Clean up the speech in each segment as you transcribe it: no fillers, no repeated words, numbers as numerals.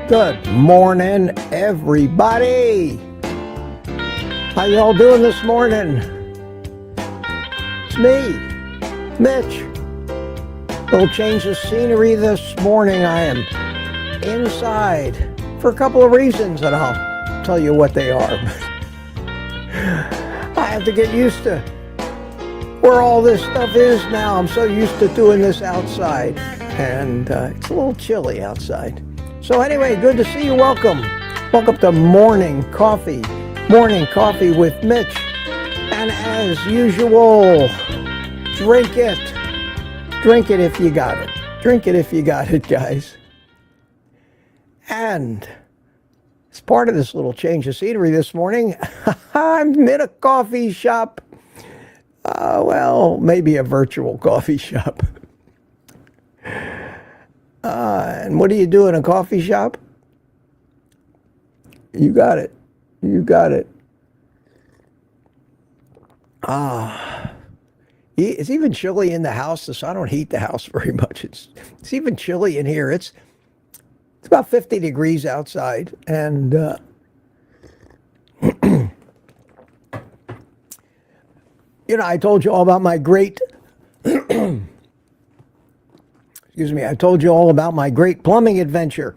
Good morning, everybody. How y'all doing this morning? It's me, Mitch. Little change of scenery this morning. I am inside for a couple of reasons, and I'll tell you what they are. I have to get used to where all this stuff is now. I'm so used to doing this outside, and it's a little chilly outside. So anyway, good to see you. Welcome to Morning Coffee with Mitch. And as usual, drink it if you got it. Drink it if you got it, guys. And as part of this little change of scenery this morning, I'm in a coffee shop. Well, maybe a virtual coffee shop. And what do you do in a coffee shop? You got it. It's even chilly in the house, so I don't heat the house very much. It's even chilly in here. It's about 50 degrees outside, and I told you all about my great I told you all about my great plumbing adventure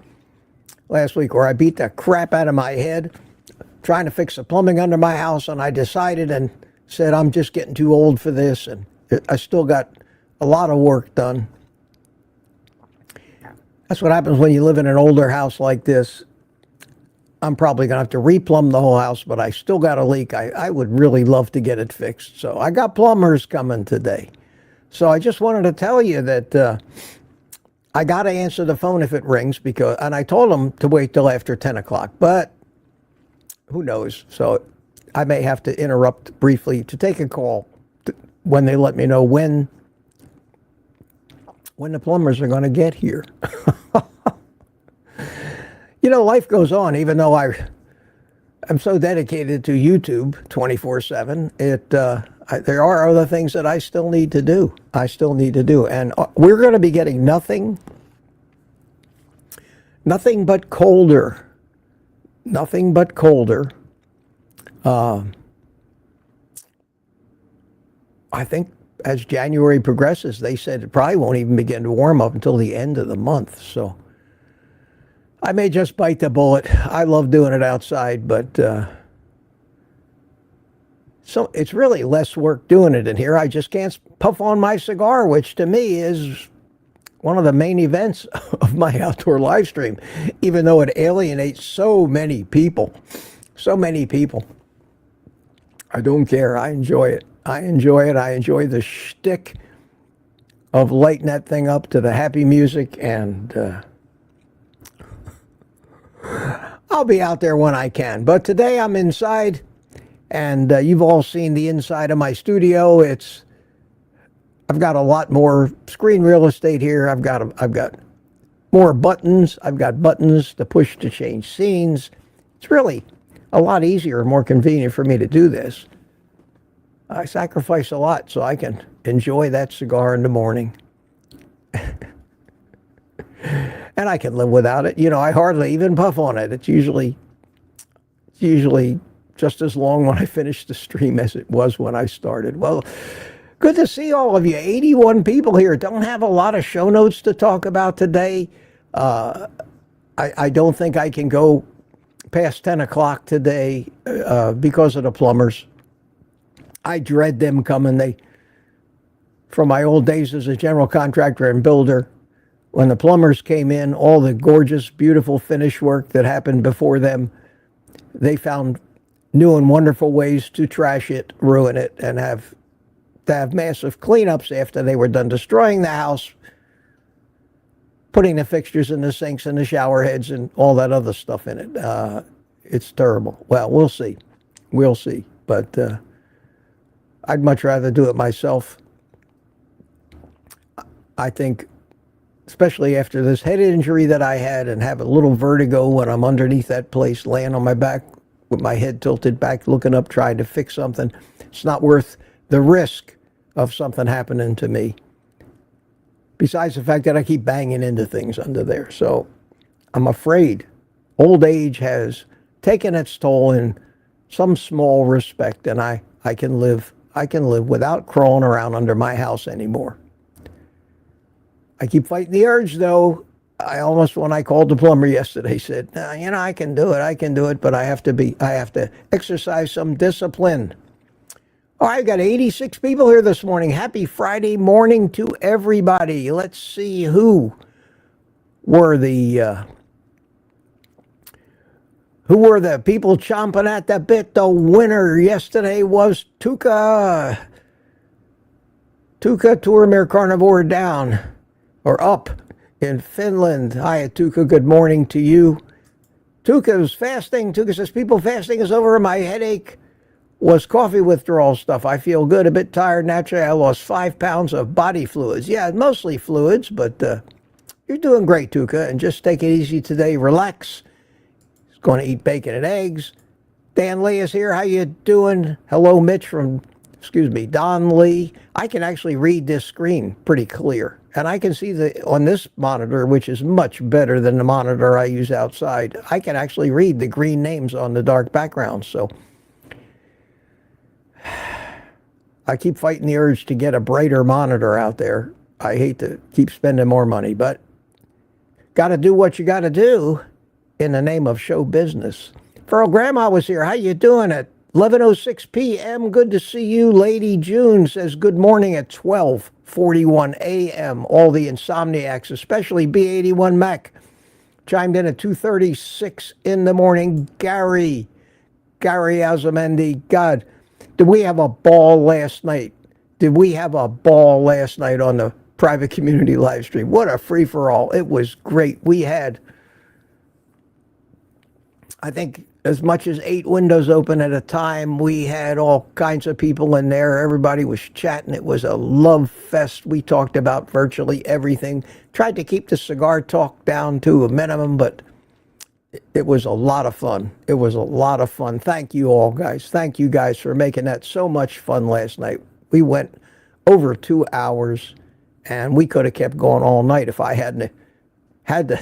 last week, where I beat the crap out of my head trying to fix the plumbing under my house, and I decided and said, I'm just getting too old for this, and I still got a lot of work done. That's what happens when you live in an older house like this. I'm probably going to have to replumb the whole house, but I still got a leak. I would really love to get it fixed. So I got plumbers coming today. So I just wanted to tell you that I got to answer the phone if it rings, and I told them to wait till after 10 o'clock, but who knows? So I may have to interrupt briefly to take a call when they let me know when the plumbers are going to get here. Life goes on, even though I'm so dedicated to YouTube 24/7. There are other things that I still need to do. And we're going to be getting nothing but colder. Nothing but colder. I think as January progresses, they said it probably won't even begin to warm up until the end of the month. So I may just bite the bullet. I love doing it outside, but so it's really less work doing it in here. I just can't puff on my cigar, which to me is one of the main events of my outdoor live stream, even though it alienates so many people. I don't care. I enjoy it. I enjoy the shtick of lighting that thing up to the happy music, and I'll be out there when I can. But today I'm inside, and you've all seen the inside of my studio. I've got a lot more screen real estate here. I've got more buttons. I've got buttons to push to change scenes. It's really a lot easier and more convenient for me to do this. I sacrifice a lot so I can enjoy that cigar in the morning. And I can live without it. I hardly even puff on it. It's usually just as long when I finish the stream as it was when I started. Well, good to see all of you. 81 people here. Don't have a lot of show notes to talk about today. I don't think I can go past 10 o'clock today because of the plumbers. I dread them coming. From my old days as a general contractor and builder, when the plumbers came in, all the gorgeous, beautiful finish work that happened before them, they found new and wonderful ways to trash it, ruin it, and have massive cleanups after they were done destroying the house, putting the fixtures in the sinks and the shower heads and all that other stuff in it. It's terrible. Well, we'll see. But I'd much rather do it myself. I think, especially after this head injury that I had and have a little vertigo when I'm underneath that place, laying on my back with my head tilted back, looking up, trying to fix something, it's not worth the risk of something happening to me. Besides the fact that I keep banging into things under there. So I'm afraid old age has taken its toll in some small respect, and I can live without crawling around under my house anymore. I keep fighting the urge, though. I almost, when I called the plumber yesterday, said, "Nah, you know, I can do it, but I have to exercise some discipline." All right, I've got 86 people here this morning. Happy Friday morning to everybody. Let's see who were the people chomping at the bit. The winner yesterday was Tuukka. Tuukka Carnivore down or up in Finland. Hi, Tuukka. Good morning to you. Tuukka's fasting. Tuukka says, people, fasting is over. My headache was coffee withdrawal stuff. I feel good, a bit tired. Naturally, I lost 5 pounds of body fluids. Yeah, mostly fluids, but you're doing great, Tuukka. And just take it easy today. Relax. He's going to eat bacon and eggs. Dan Lee is here. How you doing? Hello, Mitch from, Don Lee. I can actually read this screen pretty clear. And I can see on this monitor, which is much better than the monitor I use outside, I can actually read the green names on the dark background. So I keep fighting the urge to get a brighter monitor out there. I hate to keep spending more money, but got to do what you got to do in the name of show business. Feral Grandma was here. How you doing at 11:06 p.m.? Good to see you. Lady June says good morning at 12:41 a.m. All the insomniacs, especially B81 Mac, chimed in at 2:36 in the morning. Gary Azamendi, God, did we have a ball last night? Did we have a ball last night on the private community live stream? What a free-for-all. It was great. We had, I think, as much as 8 windows open at a time. We had all kinds of people in there. Everybody was chatting. It was a love fest. We talked about virtually everything. Tried to keep the cigar talk down to a minimum, but it was a lot of fun. It was a lot of fun. Thank you all, guys. Thank you guys for making that so much fun last night. We went over 2 hours, and we could have kept going all night if I hadn't had to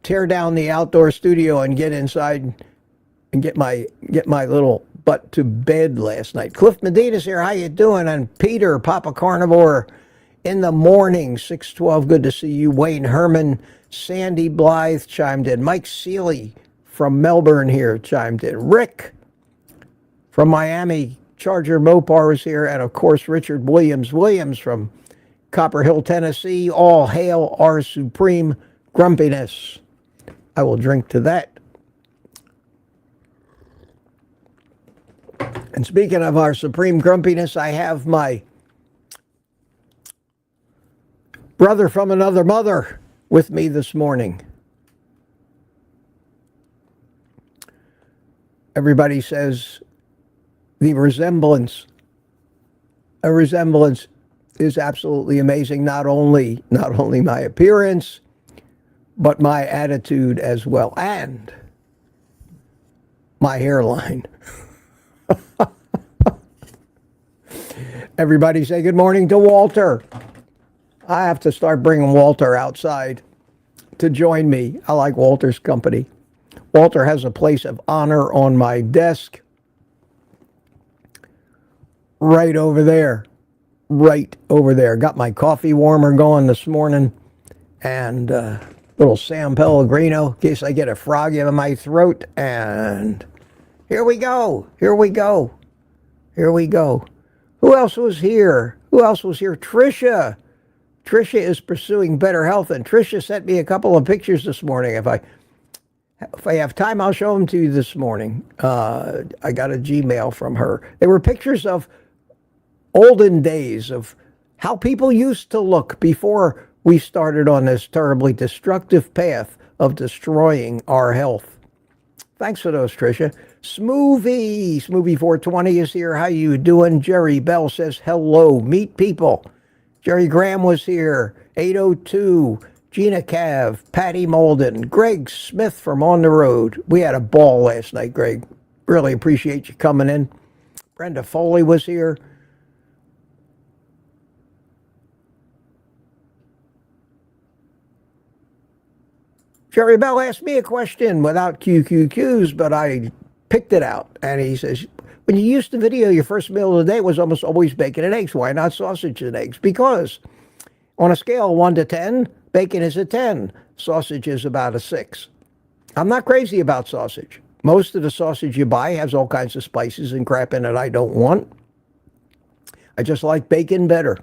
tear down the outdoor studio and get inside and get my little butt to bed last night. Cliff Medina's here. How you doing? And Peter, Papa Carnivore in the morning, 612. Good to see you. Wayne Herman, Sandy Blythe chimed in. Mike Seeley from Melbourne here chimed in. Rick from Miami, Charger Mopar was here. And, of course, Richard Williams from Copper Hill, Tennessee. All hail our supreme grumpiness. I will drink to that. And speaking of our supreme grumpiness, I have my brother from another mother with me this morning. Everybody says a resemblance is absolutely amazing. Not only my appearance, but my attitude as well, and my hairline. Everybody say good morning to Walter. I have to start bringing Walter outside to join me. I like Walter's company. Walter has a place of honor on my desk. Right over there. Got my coffee warmer going this morning. And little San Pellegrino in case I get a frog in my throat. And here we go. Who else was here? Tricia. Tricia is pursuing better health, and Tricia sent me a couple of pictures this morning. If I have time, I'll show them to you this morning. I got a Gmail from her. They were pictures of olden days of how people used to look before we started on this terribly destructive path of destroying our health. Thanks for those, Tricia. Smoothie 420 is here. How you doing? Jerry Bell says hello. Meet people. Jerry Graham was here. 802. Gina Cav. Patty Molden. Greg Smith from On the Road. We had a ball last night, Greg. Really appreciate you coming in. Brenda Foley was here. Jerry Bell asked me a question without QQQs, but I picked it out. And he says, when you used to video, your first meal of the day was almost always bacon and eggs. Why not sausage and eggs? Because on a scale of 1 to 10, bacon is a 10. Sausage is about a 6. I'm not crazy about sausage. Most of the sausage you buy has all kinds of spices and crap in it I don't want. I just like bacon better.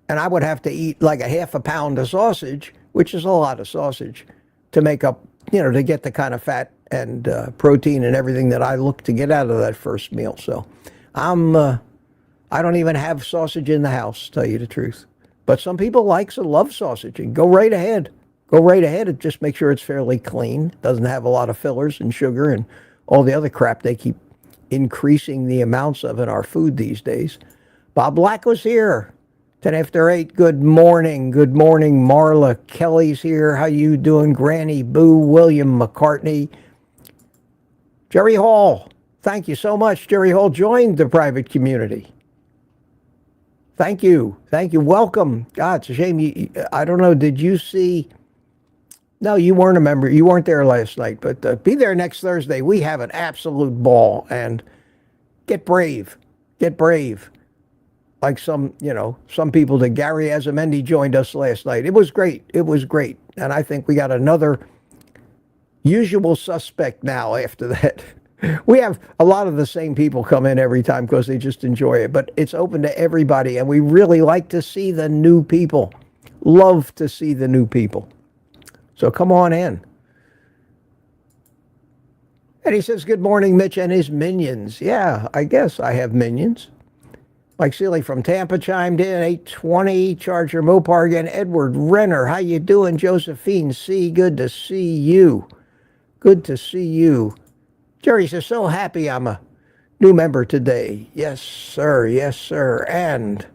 And I would have to eat like a half a pound of sausage, which is a lot of sausage, to make up, to get the kind of fat and protein and everything that I look to get out of that first meal. So I don't even have sausage in the house, to tell you the truth. But some people love sausage, and go right ahead. Go right ahead and just make sure it's fairly clean. Doesn't have a lot of fillers and sugar and all the other crap they keep increasing the amounts of in our food these days. Bob Black was here. 10 after 8. Good morning. Good morning. Marla Kelly's here. How you doing? Granny Boo. William McCartney. Jerry Hall. Thank you so much. Jerry Hall joined the private community. Thank you. Thank you. Welcome. God, it's a shame. I don't know. Did you see... No, you weren't a member. You weren't there last night, but be there next Thursday. We have an absolute ball, and get brave. Get brave. Like some people did. Gary Azamendi joined us last night. It was great. It was great. And I think we got another usual suspect now after that. We have a lot of the same people come in every time because they just enjoy it, but it's open to everybody, and we really like to see the new people. Love to see the new people. So come on in. And he says, good morning, Mitch and his minions. Yeah, I guess I have minions. Mike Seeley from Tampa chimed in, 820, Charger Mopar again. Edward Renner, how you doing? Josephine C., good to see you. Good to see you. Jerry says, so happy I'm a new member today. Yes, sir. Yes, sir. And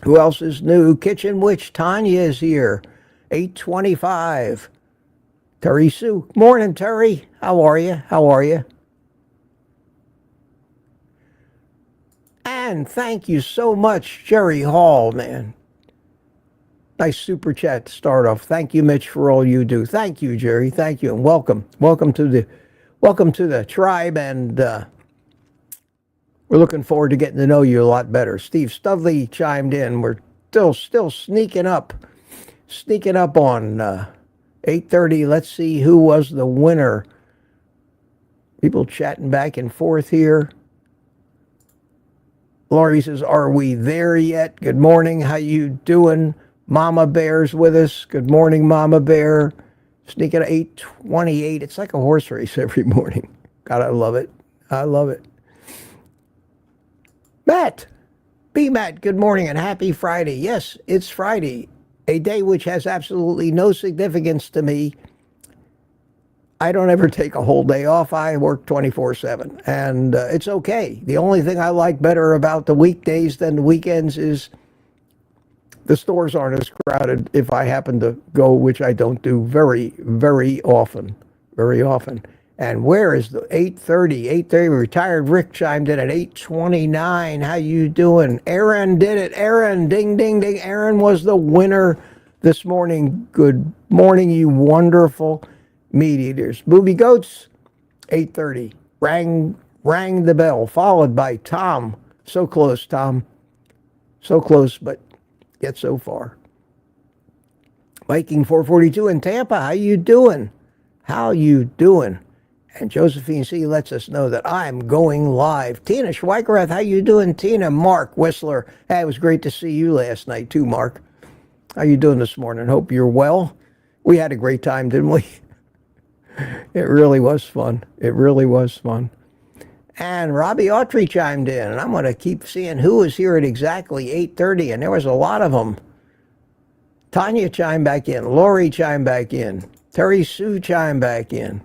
who else is new? Kitchen Witch Tanya is here. 825. Terry Sue. Morning, Terry. How are you? How are you? And thank you so much, Jerry Hall, man. Nice super chat to start off. Thank you, Mitch, for all you do. Thank you, Jerry. Thank you, and welcome. Welcome to the tribe, and we're looking forward to getting to know you a lot better. Steve Studley chimed in. We're still sneaking up on 8:30. Let's see who was the winner. People chatting back and forth here. Laurie says, are we there yet? Good morning. How you doing? Mama Bear's with us. Good morning, Mama Bear. Sneaking at 8:28. It's like a horse race every morning. God, I love it. I love it. Matt. Matt, good morning and happy Friday. Yes, it's Friday. A day which has absolutely no significance to me. I don't ever take a whole day off. I work 24/7, and it's okay. The only thing I like better about the weekdays than the weekends is the stores aren't as crowded if I happen to go, which I don't do very, very often. Very often. And where is the 8:30? 8:30, retired Rick chimed in at 8:29. How you doing? Aaron did it. Aaron, ding, ding, ding. Aaron was the winner this morning. Good morning, you wonderful meat eaters. Movie Goats, 8:30. Rang the bell, followed by Tom. So close, Tom. So close, but yet so far. Viking 442 in Tampa, how you doing? How you doing? And Josephine C. lets us know that I'm going live. Tina Schweikerath, how you doing, Tina? Mark Whistler, hey, it was great to see you last night too, Mark. How you doing this morning? Hope you're well. We had a great time, didn't we? It really was fun. It really was fun. And Robbie Autry chimed in, and I'm going to keep seeing who is here at exactly 8:30, and there was a lot of them. Tanya chimed back in. Lori chimed back in. Terry Sue chimed back in.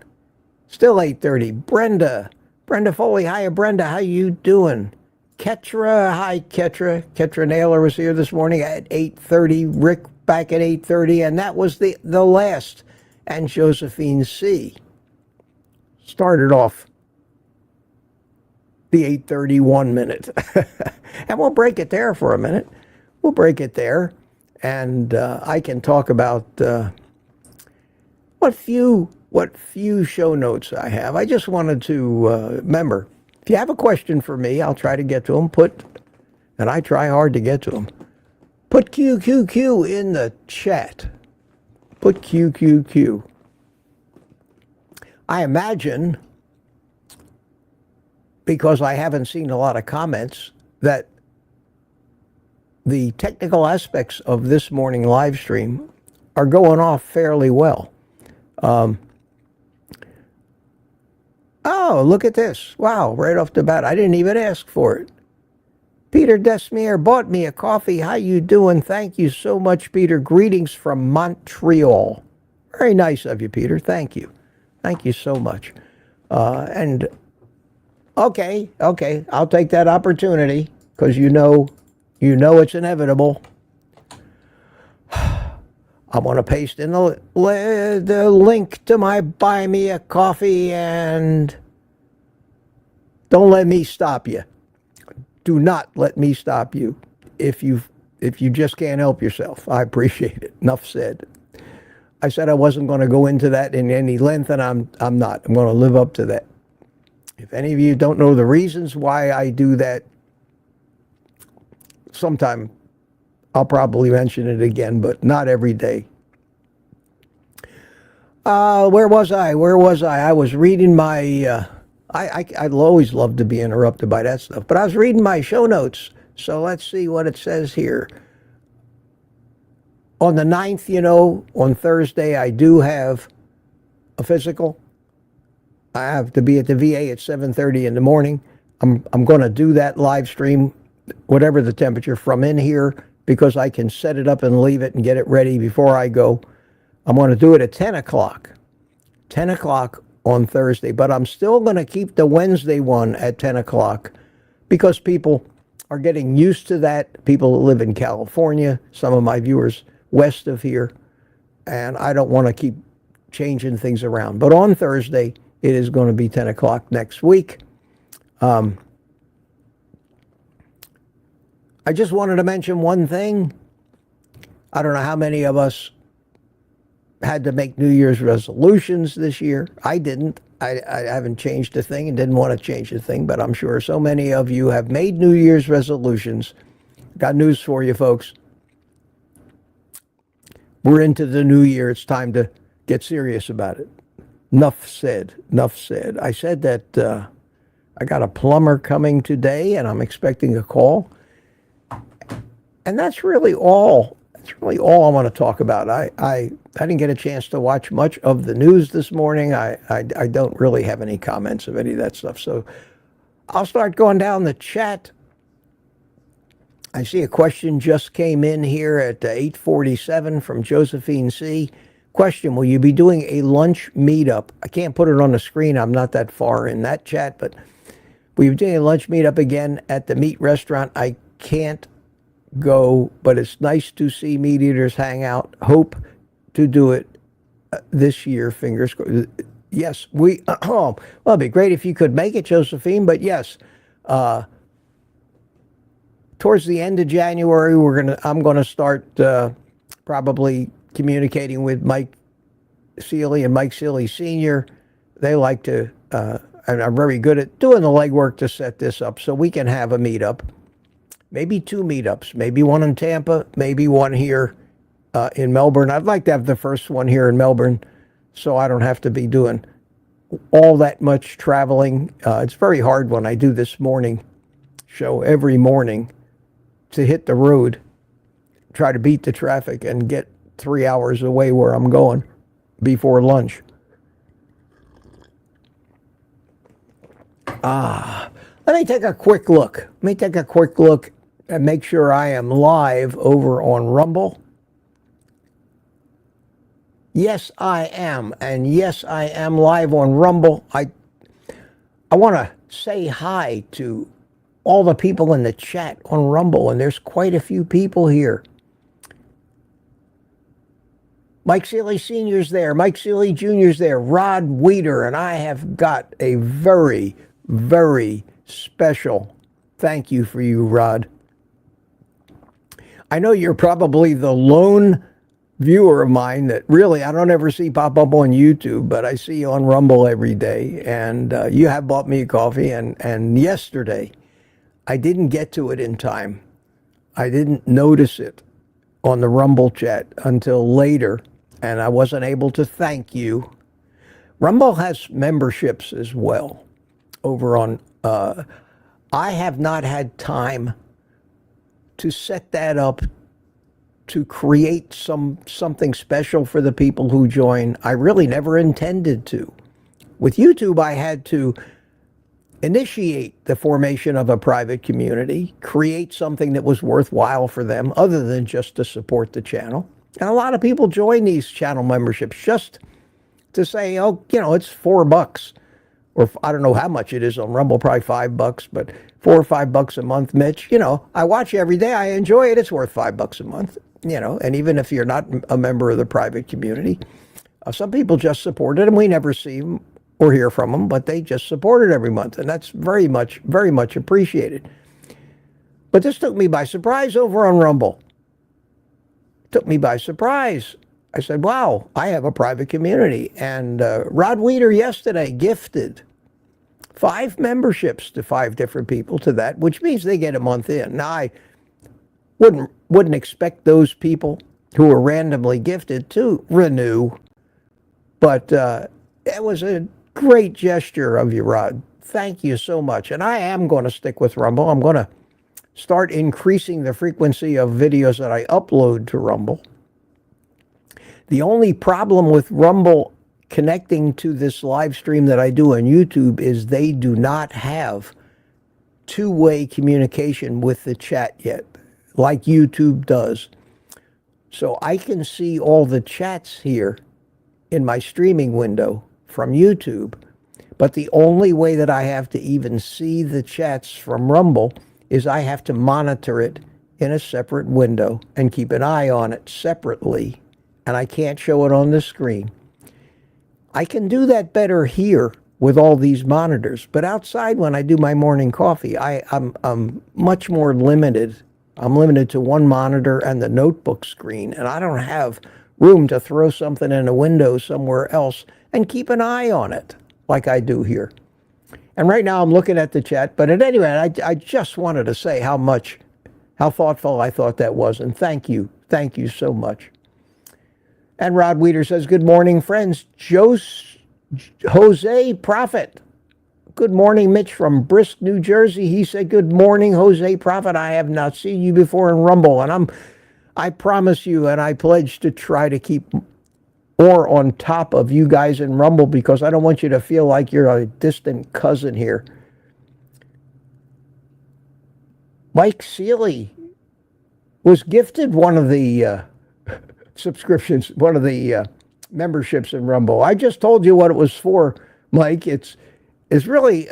Still 8:30. Brenda Foley. Hiya, Brenda. How you doing? Ketra. Hi, Ketra. Ketra Naylor was here this morning at 8:30. Rick back at 8:30. And that was the last. And Josephine C. started off the 8:31 minute. And we'll break it there for a minute. We'll break it there. And I can talk about what few show notes I have. I just wanted to remember, if you have a question for me, I'll try to get to them. And I try hard to get to them. Put QQQ in the chat. Put QQQ. I imagine, because I haven't seen a lot of comments, that the technical aspects of this morning live stream are going off fairly well. Oh, look at this. Wow, right off the bat. I didn't even ask for it. Peter Desmier bought me a coffee. How you doing? Thank you so much, Peter. Greetings from Montreal. Very nice of you, Peter. Thank you. Thank you so much. And okay, I'll take that opportunity, because you know it's inevitable. I want to paste in the link to my Buy Me a Coffee, and don't let me stop you. Do not let me stop you if you just can't help yourself. I appreciate it. Enough said. I said I wasn't going to go into that in any length, and I'm not. I'm going to live up to that. If any of you don't know the reasons why I do that, sometime I'll probably mention it again, but not every day. Where was I? I was reading my... I'd always love to be interrupted by that stuff, but I was reading my show notes, so let's see what it says here. On the 9th, on Thursday, I do have a physical. I have to be at the VA at 7:30 in the morning. I'm going to do that live stream, whatever the temperature, from in here, because I can set it up and leave it and get it ready before I go. I'm going to do it at 10 o'clock. 10 o'clock on Thursday, but I'm still going to keep the Wednesday one at 10 o'clock because people are getting used to that. People who live in California, some of my viewers west of here, and I don't want to keep changing things around. But on Thursday, it is going to be 10 o'clock next week. I just wanted to mention one thing. I don't know how many of us had to make New Year's resolutions this year. I didn't. I haven't changed a thing and didn't want to change a thing, but I'm sure so many of you have made New Year's resolutions. Got news for you, folks. We're into the new year. It's time to get serious about it. Enough said. Enough said. I said that I got a plumber coming today, and I'm expecting a call. And that's really all. That's really all I want to talk about. I didn't get a chance to watch much of the news this morning. I don't really have any comments of any of that stuff. So I'll start going down the chat. I see a question just came in here at 8:47 from Josephine C. Question, will you be doing a lunch meetup? I can't put it on the screen. I'm not that far in that chat, but will you be doing a lunch meetup again at the meat restaurant? I can't go, but it's nice to see meat eaters hang out. Hope to do it this year. Fingers crossed. Yes, well, it'd be great if you could make it, Josephine, but yes, towards the end of January, I'm gonna start probably communicating with Mike Seeley and Mike Seeley Sr. They like to, and are very good at doing the legwork to set this up so we can have a meetup. Maybe 2 meetups, maybe one in Tampa, maybe one here in Melbourne. I'd like to have the first one here in Melbourne so I don't have to be doing all that much traveling. It's very hard when I do this morning show every morning to hit the road, try to beat the traffic and get 3 hours away where I'm going before lunch. Let me take a quick look. And make sure I am live over on Rumble. Yes, I am. And yes, I am live on Rumble. I want to say hi to all the people in the chat on Rumble, and there's quite a few people here. Mike Seeley Sr.'s there. Mike Seeley Jr.'s there. Rod Weeder. And I have got a very, very special thank you for you, Rod. I know you're probably the lone viewer of mine that really I don't ever see pop up on YouTube, but I see you on Rumble every day. And you have bought me a coffee. And yesterday, I didn't get to it in time. I didn't notice it on the Rumble chat until later, and I wasn't able to thank you. Rumble has memberships as well over on. I have not had time to set that up to create something special for the people who join. I really never intended to. With YouTube, I had to initiate the formation of a private community, create something that was worthwhile for them other than just to support the channel. And a lot of people join these channel memberships just to say, oh, you know, it's $4. Or I don't know how much it is on Rumble, probably $5, but $4 or $5 a month, Mitch. You know, I watch you every day. I enjoy it. It's worth $5 a month, you know, and even if you're not a member of the private community, some people just support it and we never see them or hear from them, but they just support it every month. And that's very much appreciated. But this took me by surprise over on Rumble. Took me by surprise. I said, wow, I have a private community. And Rod Weeder yesterday gifted 5 memberships to 5 different people to that, which means they get a month in. Now, I wouldn't expect those people who were randomly gifted to renew, but it was a great gesture of you, Rod. Thank you so much. And I am going to stick with Rumble. I'm going to start increasing the frequency of videos that I upload to Rumble. The only problem with Rumble connecting to this live stream that I do on YouTube is they do not have two-way communication with the chat yet, like YouTube does. So I can see all the chats here in my streaming window from YouTube, but the only way that I have to even see the chats from Rumble is I have to monitor it in a separate window and keep an eye on it separately, and I can't show it on the screen. I can do that better here with all these monitors, but outside when I do my morning coffee, I'm much more limited. I'm limited to one monitor and the notebook screen, and I don't have room to throw something in a window somewhere else and keep an eye on it like I do here. And right now I'm looking at the chat, but at any rate, I just wanted to say how thoughtful I thought that was, and thank you so much. And Rod Weeder says, good morning, friends. Jose Prophet. Good morning, Mitch from Brisk, New Jersey. He said, good morning, Jose Prophet. I have not seen you before in Rumble, and I promise you, and I pledge to try to keep more on top of you guys in Rumble because I don't want you to feel like you're a distant cousin here. Mike Seeley was gifted one of the subscriptions, one of the memberships in Rumble. I just told you what it was for, Mike. It's really,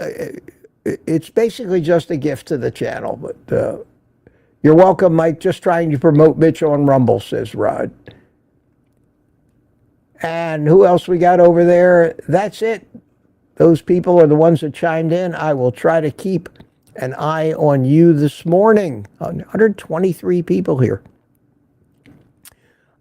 it's basically just a gift to the channel, but you're welcome, Mike. Just trying to promote Mitch on Rumble, says Rod. And who else we got over there? That's it. Those people are the ones that chimed in. I will try to keep an eye on you this morning. 123 people here.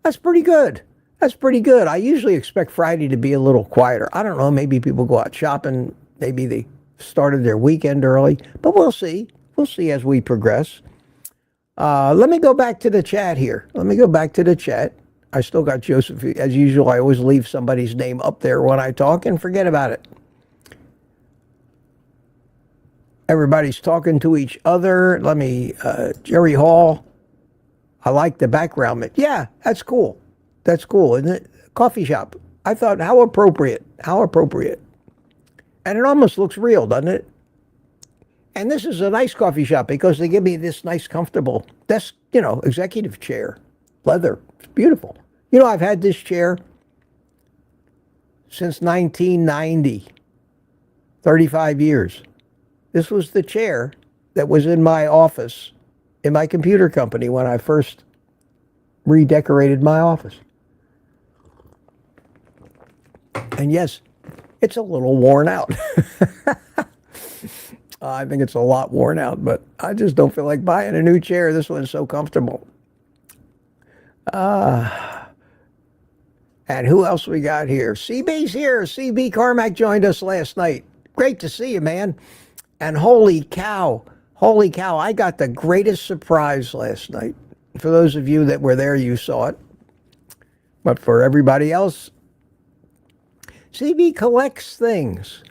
That's pretty good. That's pretty good. I usually expect Friday to be a little quieter. I don't know, maybe people go out shopping. Maybe they started their weekend early. But we'll see. We'll see as we progress. Let me go back to the chat here. Let me go back to the chat. I still got Joseph. As usual, I always leave somebody's name up there when I talk and forget about it. Everybody's talking to each other. Let me, Jerry Hall. I like the background. Yeah, that's cool. That's cool, isn't it? Coffee shop. I thought, how appropriate. How appropriate. And it almost looks real, doesn't it? And this is a nice coffee shop because they give me this nice, comfortable desk, you know, executive chair. Leather. It's beautiful. You know, I've had this chair since 1990. 35 years. This was the chair that was in my office in my computer company when I first redecorated my office. And yes, it's a little worn out. I think it's a lot worn out, but I just don't feel like buying a new chair. This one's so comfortable. And who else we got here? CB's here. CB Carmack joined us last night. Great to see you, man. And holy cow, I got the greatest surprise last night. For those of you that were there, you saw it. But for everybody else, CB collects things.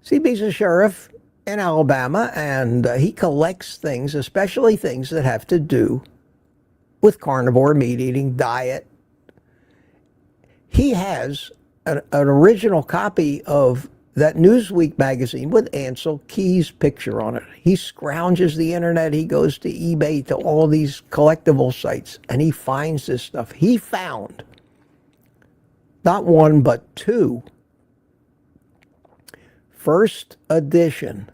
CB's a sheriff in Alabama, and he collects things, especially things that have to do with carnivore meat eating, diet. He has an original copy of that Newsweek magazine with Ansel Keys' picture on it. He scrounges the internet. He goes to eBay, to all these collectible sites, and he finds this stuff. He found not one, but two first edition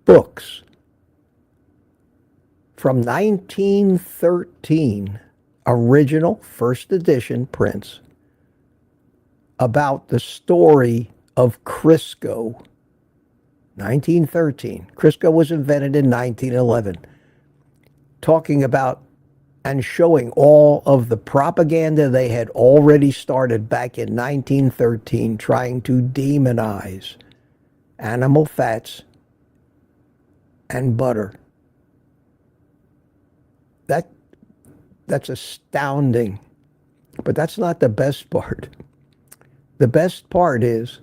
books from 1913, original first edition prints about the story of Crisco. 1913. Crisco was invented in 1911. Talking about and showing all of the propaganda they had already started back in 1913, trying to demonize animal fats and butter. That's astounding. But that's not the best part. The best part is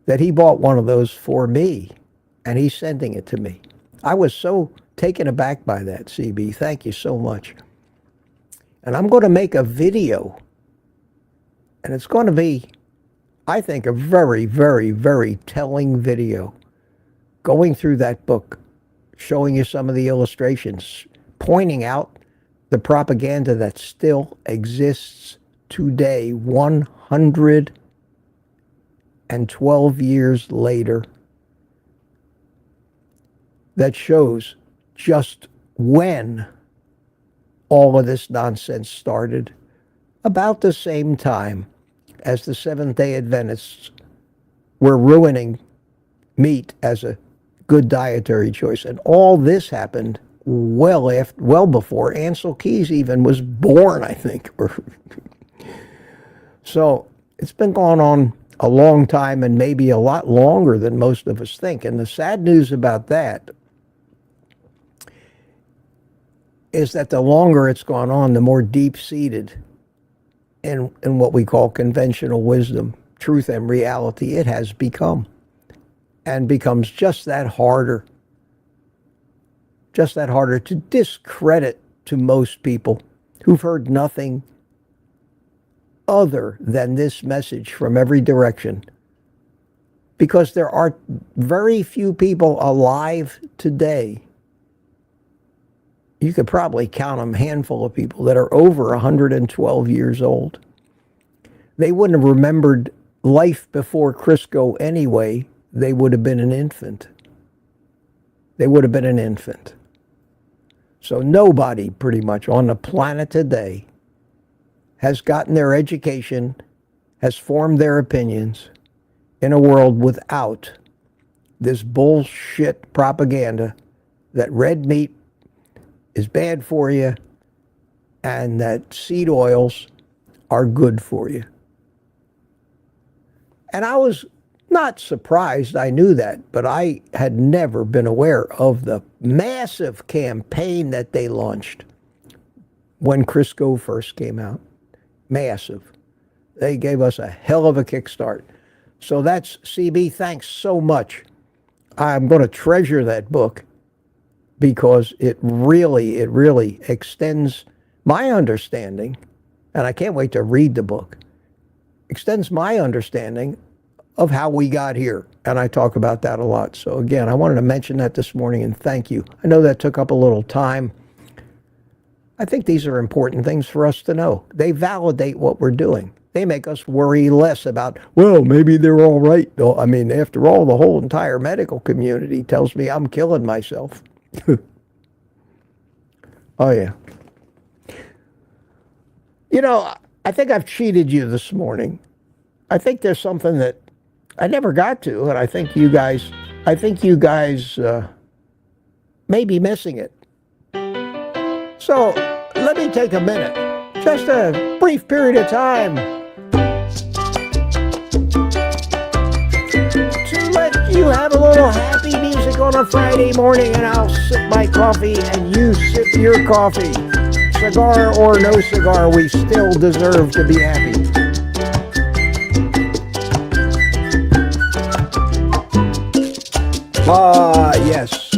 that he bought one of those for me, and he's sending it to me. I was so taken aback by that, CB. Thank you so much. And I'm going to make a video, and it's going to be, I think, a very, very, very telling video, going through that book, showing you some of the illustrations, pointing out the propaganda that still exists today, 112 years later, that shows just when all of this nonsense started, about the same time as the Seventh-day Adventists were ruining meat as a good dietary choice. And all this happened well before Ansel Keys even was born, I think. So it's been going on a long time, and maybe a lot longer than most of us think. And the sad news about that is that the longer it's gone on, the more deep-seated in what we call conventional wisdom, truth and reality, it has become, and becomes just that harder to discredit to most people who've heard nothing other than this message from every direction. Because there are very few people alive today, you could probably count them, a handful of people, that are over 112 years old. They wouldn't have remembered life before Crisco anyway. They would have been an infant. They would have been an infant. So nobody pretty much on the planet today has gotten their education, has formed their opinions in a world without this bullshit propaganda that red meat is bad for you and that seed oils are good for you. And I was not surprised, I knew that, but I had never been aware of the massive campaign that they launched when Crisco first came out. Massive. They gave us a hell of a kickstart. So that's CB. Thanks so much. I'm going to treasure that book because it really extends my understanding, and I can't wait to read the book. Extends my understanding of how we got here, and I talk about that a lot. So again, I wanted to mention that this morning, and thank you. I know that took up a little time. I think these are important things for us to know. They validate what we're doing. They make us worry less about, well, maybe they're all right. No, I mean, after all, the whole entire medical community tells me I'm killing myself. Oh, yeah. You know, I think I've cheated you this morning. I think there's something that I never got to, and I think you guys may be missing it. So let me take a minute just a brief period of time to let you have a little happy music on a Friday morning, and I'll sip my coffee and you sip your coffee. Cigar or no cigar, we still deserve to be happy. Yes.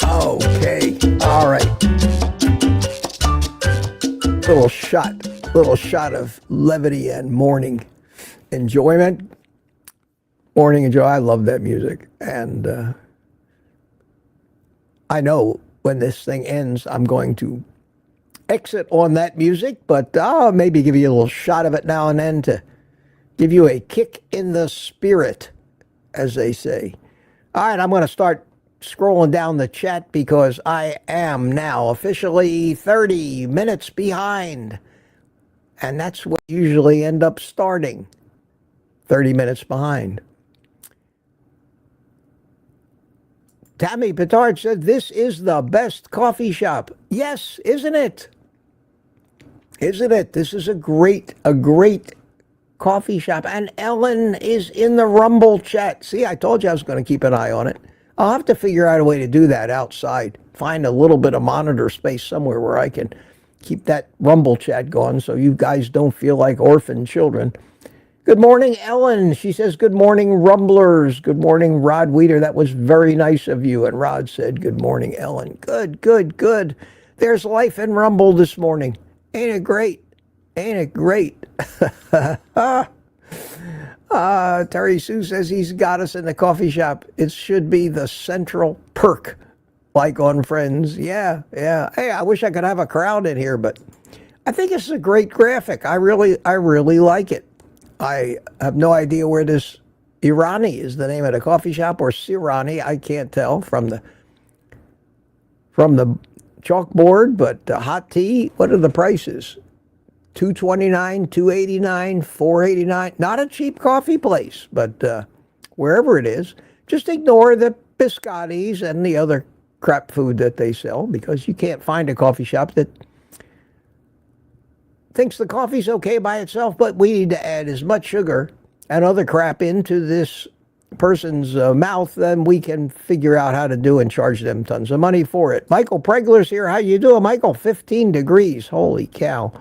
Okay. All right. Little shot of levity and morning enjoyment. Morning enjoy. I love that music. And I know when this thing ends, I'm going to exit on that music, but I'll maybe give you a little shot of it now and then to give you a kick in the spirit, as they say. All right, I'm going to start scrolling down the chat because I am now officially 30 minutes behind. And that's what you usually end up starting, 30 minutes behind. Tammy Petard said, this is the best coffee shop. Yes, isn't it? Isn't it? This is a great coffee shop. And Ellen is in the Rumble chat. See, I told you I was going to keep an eye on it. I'll have to figure out a way to do that outside. Find a little bit of monitor space somewhere where I can keep that Rumble chat going so you guys don't feel like orphan children. Good morning, Ellen. She says, good morning, Rumblers. Good morning, Rod Weeder. That was very nice of you. And Rod said, good morning, Ellen. Good. There's life in Rumble this morning. Ain't it great? Ain't it great? Terry Sue says he's got us in the coffee shop. It should be the central perk, like on Friends. Yeah. Hey, I wish I could have a crowd in here, but I think it's a great graphic. I really like it. I have no idea where this Irani is the name of the coffee shop, or Sirani. I can't tell from the chalkboard, but hot tea, what are the prices? $2.29, $2.89, $4.89. Not a cheap coffee place, but wherever it is, just ignore the biscottis and the other crap food that they sell, because you can't find a coffee shop that thinks the coffee's okay by itself, but we need to add as much sugar and other crap into this person's mouth than we can figure out how to do and charge them tons of money for it. Michael Pregler's here. How you doing, Michael? 15 degrees. Holy cow.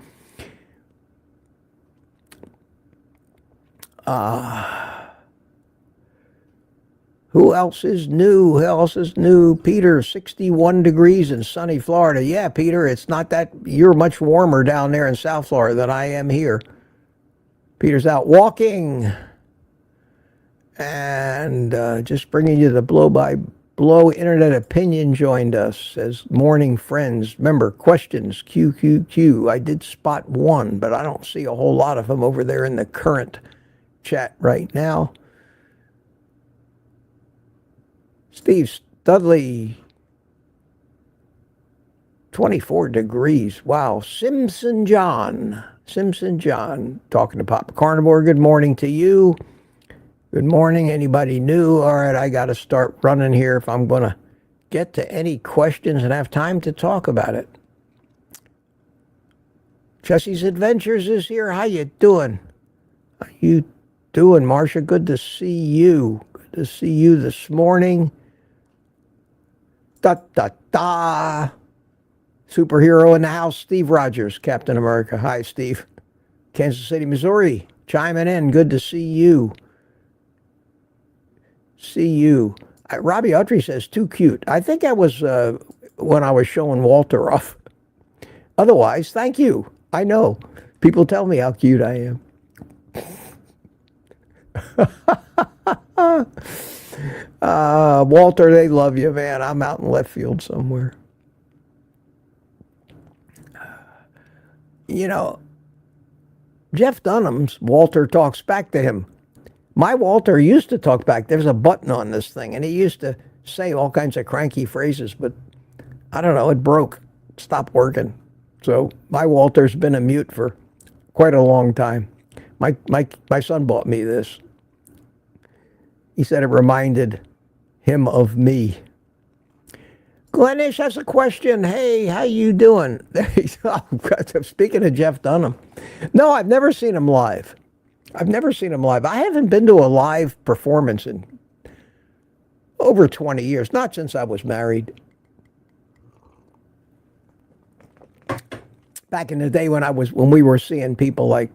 Who else is new? Peter, 61 degrees in sunny Florida. Yeah, Peter, it's not that, you're much warmer down there in South Florida than I am here. Peter's out walking. And just bringing you the blow-by-blow internet opinion joined us as morning friends. Remember, questions, QQQ. I did spot one, but I don't see a whole lot of them over there in the current chat right now. Steve Studley, 24 degrees. Wow. Simpson John, talking to Papa Carnivore. Good morning to you. Good morning. Anybody new? All right, I got to start running here if I'm going to get to any questions and have time to talk about it. Jesse's Adventures is here. How you doing? How you doing, Marcia? Good to see you. Good to see you this morning. Superhero in the house, Steve Rogers, Captain America. Hi, Steve. Kansas City, Missouri, chiming in. Good to see you. Robbie Autry says, too cute. I think that was when I was showing Walter off. Otherwise, thank you. I know. People tell me how cute I am. Walter, they love you, man. I'm out in left field somewhere. You know, Jeff Dunham's Walter talks back to him. My Walter used to talk back. There's a button on this thing, and he used to say all kinds of cranky phrases, but I don't know, it broke. It stopped working. So my Walter's been a mute for quite a long time. My son bought me this. He said it reminded him of me. Glenish has a question. Hey, how you doing? Speaking of Jeff Dunham. No, I've never seen him live. I've never seen him live. I haven't been to a live performance in over 20 years, not since I was married. Back in the day when we were seeing people like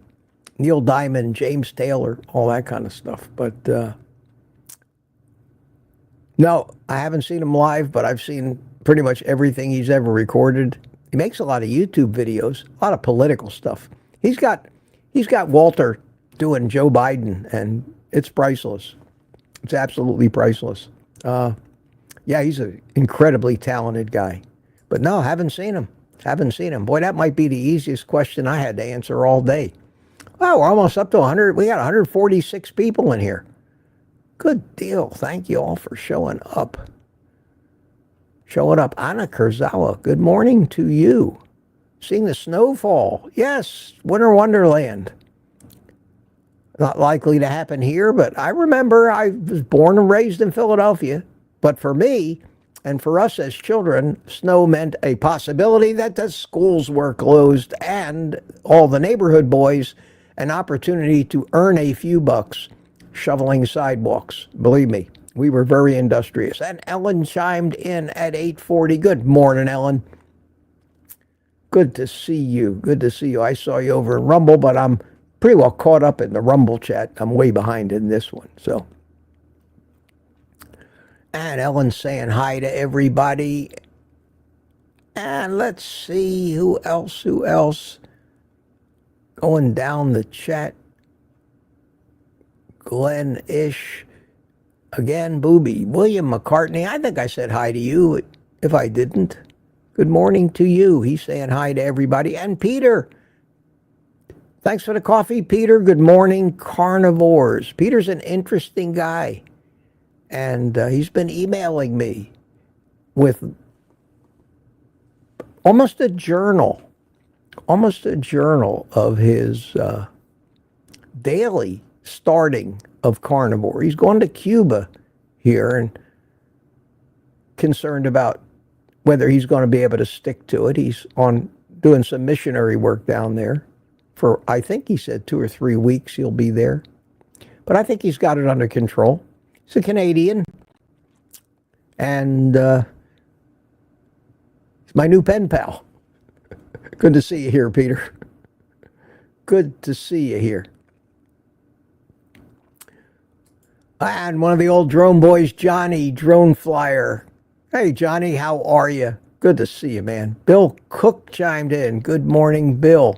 Neil Diamond, James Taylor, all that kind of stuff. But no, I haven't seen him live, but I've seen pretty much everything he's ever recorded. He makes a lot of YouTube videos, a lot of political stuff. He's got Walter doing Joe Biden, and it's priceless. It's absolutely priceless. Yeah, he's an incredibly talented guy. But no, haven't seen him. Haven't seen him. Boy, that might be the easiest question I had to answer all day. Wow, we're almost up to 100. We got 146 people in here. Good deal. Thank you all for showing up. Showing up. Anna Kurzawa, good morning to you. Seeing the snowfall. Yes, winter wonderland. Not likely to happen here, but I remember I was born and raised in Philadelphia. But for me, and for us as children, snow meant a possibility that the schools were closed and all the neighborhood boys an opportunity to earn a few bucks shoveling sidewalks. Believe me, we were very industrious. And Ellen chimed in at 8:40. Good morning, Ellen. Good to see you. Good to see you. I saw you over in Rumble, but I'm pretty well caught up in the Rumble chat. I'm way behind in this one. So, and Ellen's saying hi to everybody. And let's see who else. Going down the chat. Glenn Ish. Again, Booby. William McCartney. I think I said hi to you. If I didn't, good morning to you. He's saying hi to everybody. And Peter. Thanks for the coffee, Peter. Good morning, carnivores. Peter's an interesting guy. And he's been emailing me with almost a journal of his daily starting of carnivore. He's going to Cuba here and concerned about whether he's going to be able to stick to it. He's doing some missionary work down there for, I think he said 2 or 3 weeks he'll be there. But I think he's got it under control. He's a Canadian. And he's my new pen pal. Good to see you here, Peter. Good to see you here. And one of the old drone boys, Johnny, drone flyer. Hey, Johnny, how are you? Good to see you, man. Bill Cook chimed in. Good morning, Bill.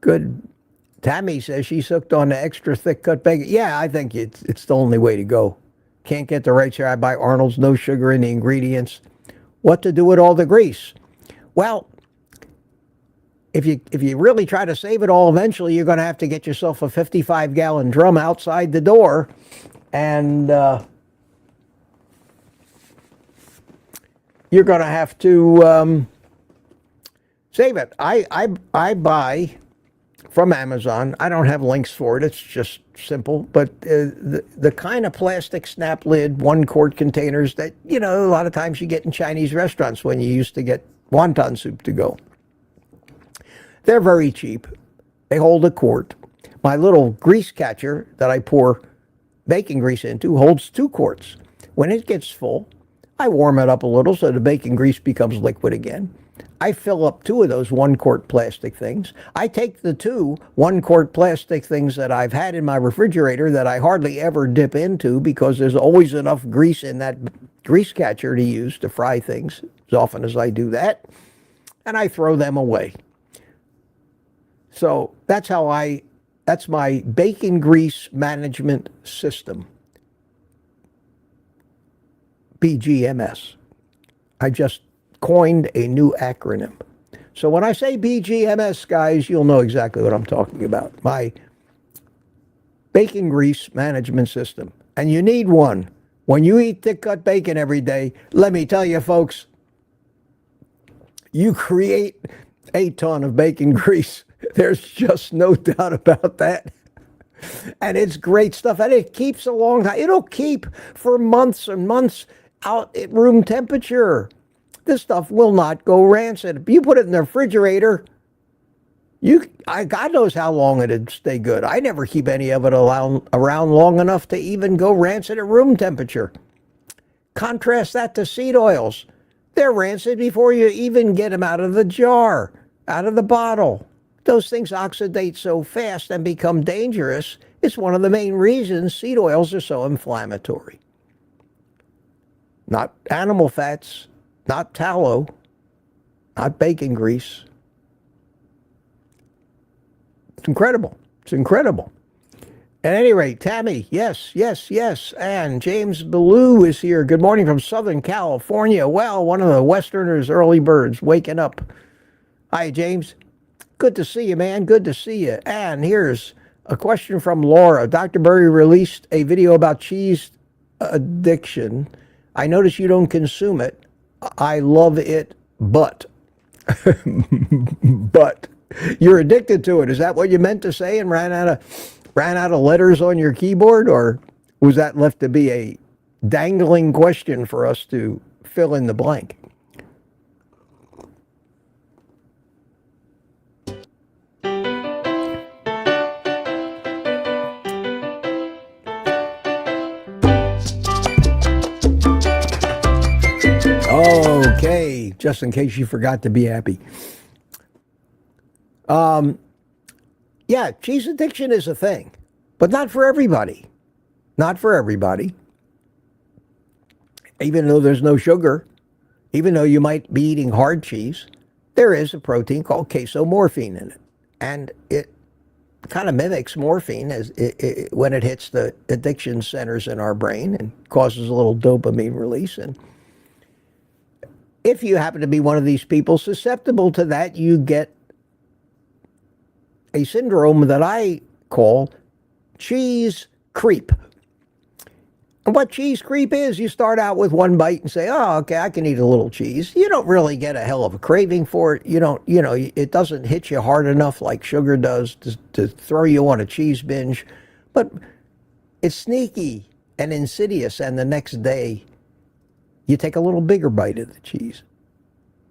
Good. Tammy says she's hooked on the extra thick cut bacon. Yeah, I think it's the only way to go. Can't get the right share. I buy Arnold's, no sugar in the ingredients. What to do with all the grease? Well, if you really try to save it all, eventually you're going to have to get yourself a 55-gallon drum outside the door, and you're going to have to save it. I buy from Amazon. I don't have links for it. It's just simple. But the kind of plastic snap lid 1-quart containers that, a lot of times you get in Chinese restaurants when you used to get wonton soup to go. They're very cheap. They hold a quart. My little grease catcher that I pour bacon grease into holds 2 quarts. When it gets full, I warm it up a little so the bacon grease becomes liquid again. I fill up 2 of those 1-quart plastic things. I take the 2 1-quart plastic things that I've had in my refrigerator that I hardly ever dip into because there's always enough grease in that grease catcher to use to fry things, as often as I do that, and I throw them away. So that's my bacon grease management system. BGMS. I just coined a new acronym. So when I say BGMS, guys, you'll know exactly what I'm talking about. My bacon grease management system. And you need one. When you eat thick cut bacon every day, let me tell you, folks, you create a ton of bacon grease. There's just no doubt about that. And it's great stuff. And it keeps a long time. It'll keep for months and months. out at room temperature. This stuff will not go rancid. If you put it in the refrigerator, God knows how long it'd stay good. I never keep any of it around long enough to even go rancid at room temperature. Contrast that to seed oils. They're rancid before you even get them out of the jar, out of the bottle. Those things oxidate so fast and become dangerous. It's one of the main reasons seed oils are so inflammatory. Not animal fats, not tallow, not bacon grease. It's incredible. It's incredible. At any rate, Tammy, yes. And James Ballou is here. Good morning from Southern California. Well, one of the Westerners' early birds waking up. Hi, James. Good to see you, man. Good to see you. And here's a question from Laura. Dr. Berry released a video about cheese addiction. I notice you don't consume it. I love it, but you're addicted to it. Is that what you meant to say and ran out of letters on your keyboard, or was that left to be a dangling question for us to fill in the blank? Okay, just in case you forgot to be happy. Yeah, cheese addiction is a thing, but not for everybody. Not for everybody. Even though there's no sugar, even though you might be eating hard cheese, there is a protein called casomorphine in it. And it kind of mimics morphine when it hits the addiction centers in our brain and causes a little dopamine release. And if you happen to be one of these people susceptible to that, you get a syndrome that I call cheese creep. And what cheese creep is, you start out with one bite and say, oh, okay, I can eat a little cheese. You don't really get a hell of a craving for it. It doesn't hit you hard enough like sugar does to throw you on a cheese binge. But it's sneaky and insidious, and the next day you take a little bigger bite of the cheese.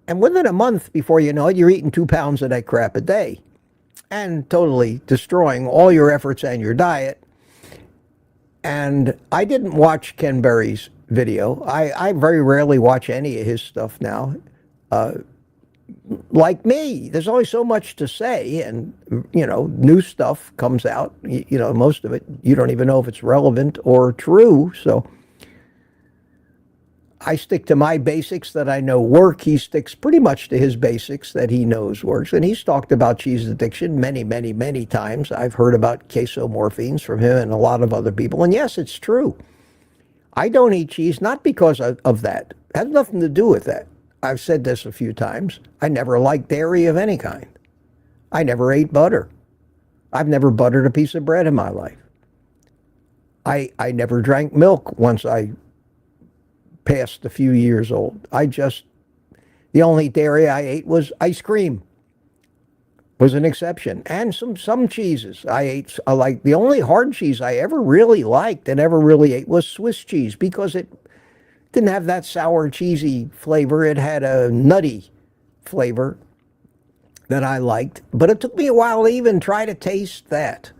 And within a month, before you know it, you're eating 2 pounds of that crap a day and totally destroying all your efforts and your diet. And I didn't watch Ken Berry's video. I very rarely watch any of his stuff now. Like me, there's only so much to say, and, new stuff comes out. Most of it, you don't even know if it's relevant or true, so I stick to my basics that I know work. He sticks pretty much to his basics that he knows works. And he's talked about cheese addiction many, many, many times. I've heard about casomorphines from him and a lot of other people. And yes, it's true. I don't eat cheese, not because of that. It has nothing to do with that. I've said this a few times. I never liked dairy of any kind. I never ate butter. I've never buttered a piece of bread in my life. I never drank milk once I past a few years old. The only dairy I ate was ice cream. Was an exception. And some cheeses I ate. Like the only hard cheese I ever really liked and ever really ate was Swiss cheese, because it didn't have that sour, cheesy flavor. It had a nutty flavor that I liked. But it took me a while to even try to taste that.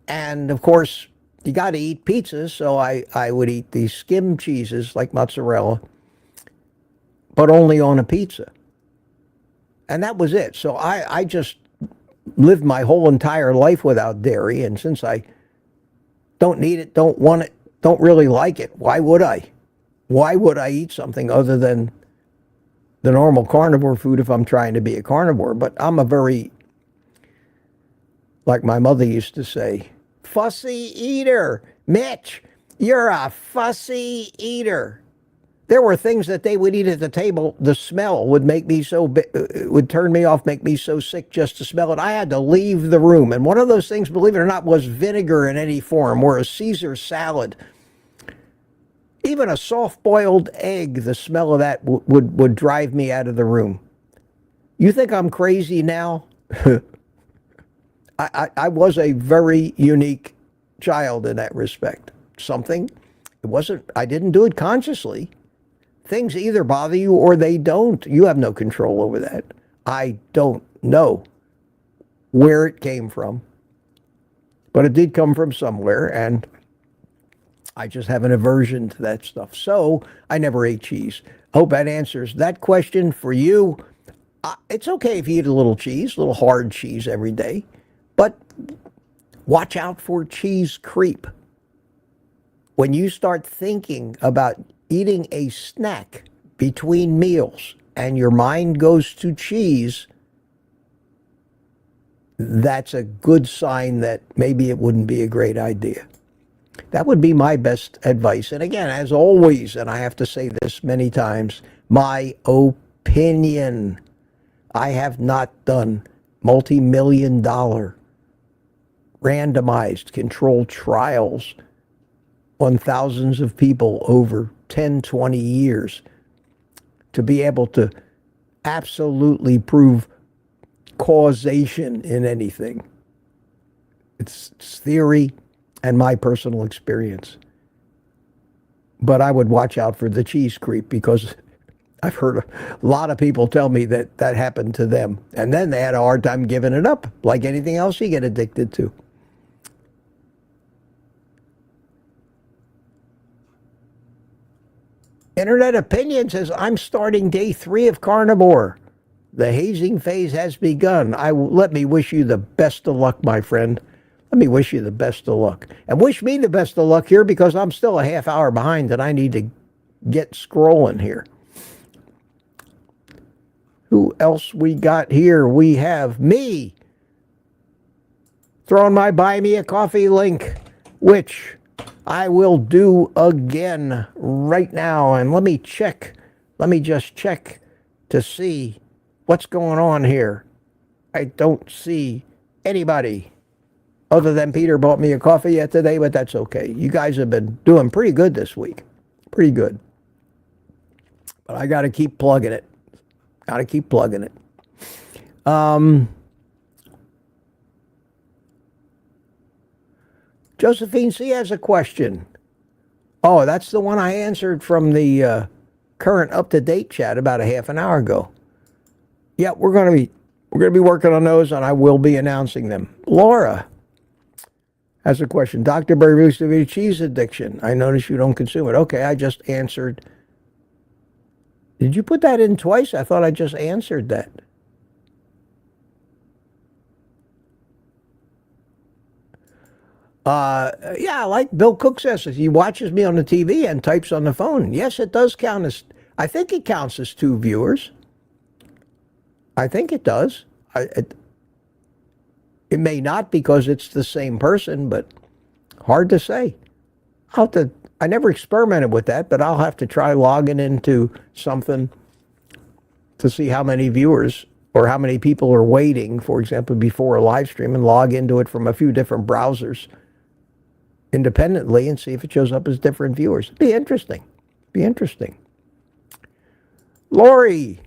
And of course, you got to eat pizzas, so I would eat these skim cheeses like mozzarella, but only on a pizza. And that was it. So I just lived my whole entire life without dairy, and since I don't need it, don't want it, don't really like it, why would I? Why would I eat something other than the normal carnivore food if I'm trying to be a carnivore? But I'm a very, like my mother used to say, fussy eater. Mitch, you're a fussy eater. There were things that they would eat at the table. The smell would make me would turn me off, make me so sick just to smell it. I had to leave the room. And one of those things, believe it or not, was vinegar in any form, or a Caesar salad. Even a soft-boiled egg, the smell of that would drive me out of the room. You think I'm crazy now? I was a very unique child in that respect. I didn't do it consciously. things either bother you or they don't. You have no control over that. I don't know where it came from, but it did come from somewhere, and I just have an aversion to that stuff. So I never ate cheese. Hope that answers that question for you. It's okay if you eat a little cheese, a little hard cheese every day, but watch out for cheese creep. When you start thinking about eating a snack between meals and your mind goes to cheese, that's a good sign that maybe it wouldn't be a great idea. That would be my best advice. And again, as always, and I have to say this many times, my opinion. I have not done multi-million-dollar randomized controlled trials on thousands of people over 10, 20 years to be able to absolutely prove causation in anything. It's theory and my personal experience. But I would watch out for the cheese creep, because I've heard a lot of people tell me that that happened to them. And then they had a hard time giving it up, like anything else you get addicted to. Internet Opinion says, I'm starting day 3 of carnivore. The hazing phase has begun. Let me wish you the best of luck, my friend. Let me wish you the best of luck. And wish me the best of luck here, because I'm still a half hour behind and I need to get scrolling here. Who else we got here? We have me throwing my Buy Me a Coffee link, which I will do again right now. And let me just check to see what's going on here. I don't see anybody other than Peter bought me a coffee yet today, but that's okay. You guys have been doing pretty good this week. Pretty good. But I got to keep plugging it. Got to keep plugging it. Josephine C. has a question. Oh, that's the one I answered from the current up-to-date chat about a half an hour ago. Yeah, we're going to be working on those, and I will be announcing them. Laura has a question. Dr. Berry reduced the cheese addiction. I notice you don't consume it. Okay, I just answered. Did you put that in twice? I thought I just answered that. Yeah, like Bill Cook says, he watches me on the TV and types on the phone. Yes, it does count as, I think it counts as 2 viewers. I think it does. It may not, because it's the same person, but hard to say. I never experimented with that, but I'll have to try logging into something to see how many viewers or how many people are waiting, for example, before a live stream, and log into it from a few different browsers independently and see if it shows up as different viewers. It'd be interesting. Be interesting. Lori.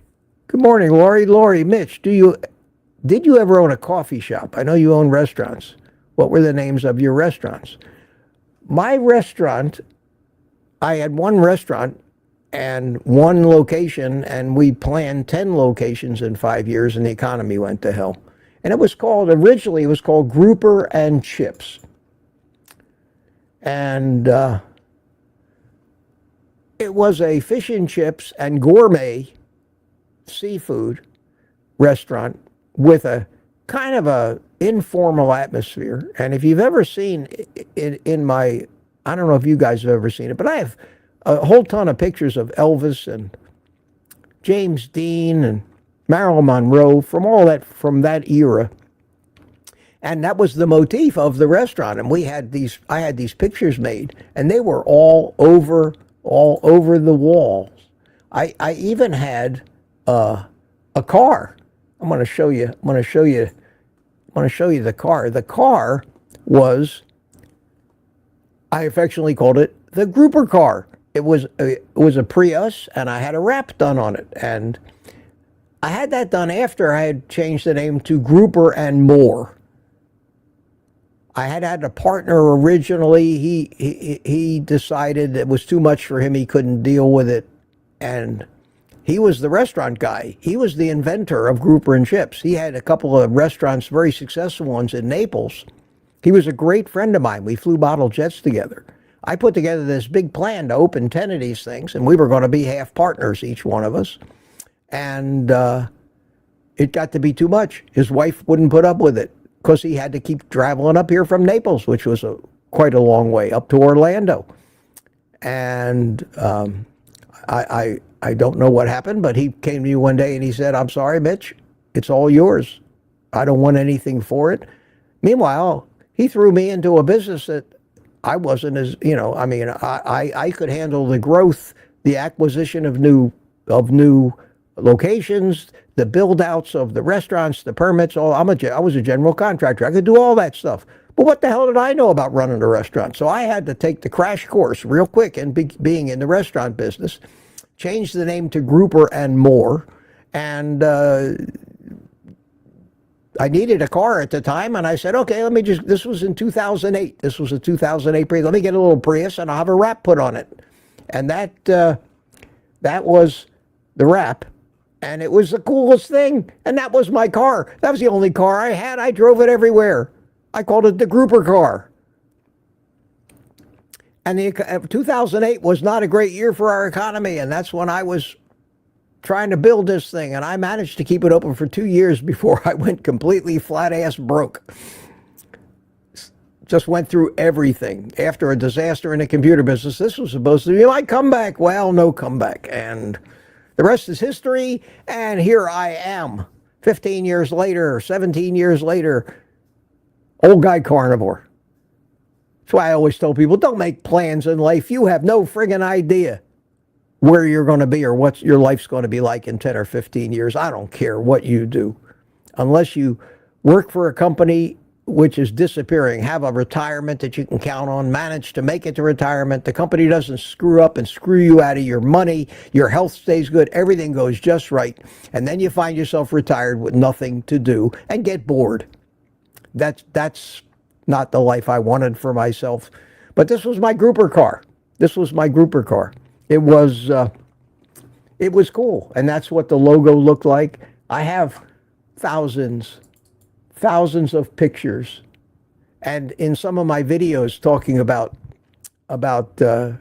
Good morning, Lori. Lori, Mitch, did you ever own a coffee shop? I know you own restaurants. What were the names of your restaurants? My restaurant, I had one restaurant and one location, and we planned 10 locations in 5 years, and the economy went to hell. And originally it was called Grouper and Chips. And it was a fish and chips and gourmet seafood restaurant with a kind of a informal atmosphere. And if you've ever seen in my, I don't know if you guys have ever seen it, but I have a whole ton of pictures of Elvis and James Dean and Marilyn Monroe from that era. And that was the motif of the restaurant. And I had these pictures made, and they were all over the walls. I even had a car. I'm going to show you the car. The car was, I affectionately called it the Grouper car. It was a Prius, and I had a wrap done on it. And I had that done after I had changed the name to Grouper and More. I had a partner originally. He decided it was too much for him. He couldn't deal with it And he was the restaurant guy. He was the inventor of grouper and chips. He had a couple of restaurants, very successful ones in Naples. He was a great friend of mine. We flew bottle jets together. I put together this big plan to open 10 of these things, and we were going to be half partners, each one of us. And it got to be too much. His wife wouldn't put up with it because he had to keep traveling up here from Naples, which was quite a long way, up to Orlando. And I don't know what happened, but he came to me one day and he said, "I'm sorry, Mitch, it's all yours. I don't want anything for it." Meanwhile, he threw me into a business that I wasn't as, I mean, I could handle the growth, the acquisition of new locations, the build outs of the restaurants, the permits, I was a general contractor. I could do all that stuff. But what the hell did I know about running a restaurant? So I had to take the crash course real quick in being in the restaurant business, change the name to Grouper and More, and I needed a car at the time, and I said, okay, this was in 2008. This was a 2008 Prius. Let me get a little Prius, and I'll have a wrap put on it. And that was the wrap, and it was the coolest thing, and that was my car. That was the only car I had. I drove it everywhere. I called it the Grouper car. And 2008 was not a great year for our economy, and that's when I was trying to build this thing, and I managed to keep it open for 2 years before I went completely flat-ass broke. Just went through everything. After a disaster in the computer business, this was supposed to be my comeback. Well, no comeback, and the rest is history, and here I am, 15 years later, 17 years later, OldGuyCarnivore. That's why I always tell people, don't make plans in life. You have no friggin' idea where you're going to be or what your life's going to be like in 10 or 15 years. I don't care what you do. Unless you work for a company which is disappearing, have a retirement that you can count on, manage to make it to retirement, the company doesn't screw up and screw you out of your money, your health stays good, everything goes just right, and then you find yourself retired with nothing to do and get bored. That's not the life I wanted for myself. But this was my Grouper car. This was my Grouper car. It was cool, and that's what the logo looked like. I have thousands of pictures, and in some of my videos talking about then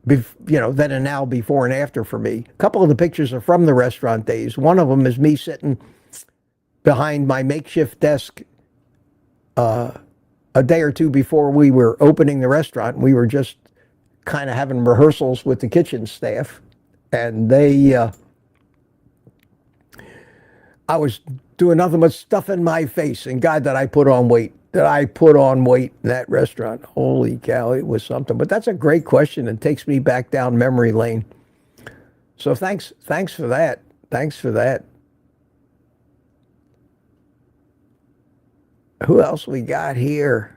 and now, before and after for me. A couple of the pictures are from the restaurant days. One of them is me sitting behind my makeshift desk a day or two before we were opening the restaurant. We were just kind of having rehearsals with the kitchen staff, and I was doing nothing but stuffing my face, and God, did I put on weight. Did I put on weight in that restaurant? Holy cow, it was something. But that's a great question and takes me back down memory lane. So thanks for that. Thanks for that. Who else we got here?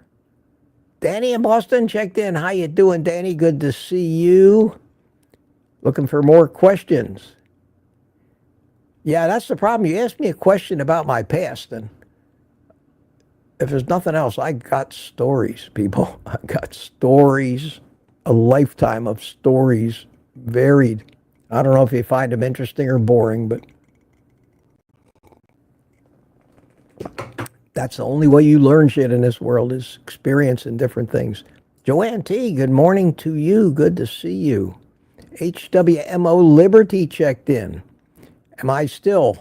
Danny in Boston checked in. How you doing, Danny? Good to see you. Looking for more questions. Yeah, that's the problem. You asked me a question about my past, and if there's nothing else, I got stories, people. I got stories, a lifetime of stories, varied. I don't know if you find them interesting or boring, but that's the only way you learn shit in this world, is experiencing different things. Joanne T., good morning to you. Good to see you. HWMO Liberty checked in. Am I still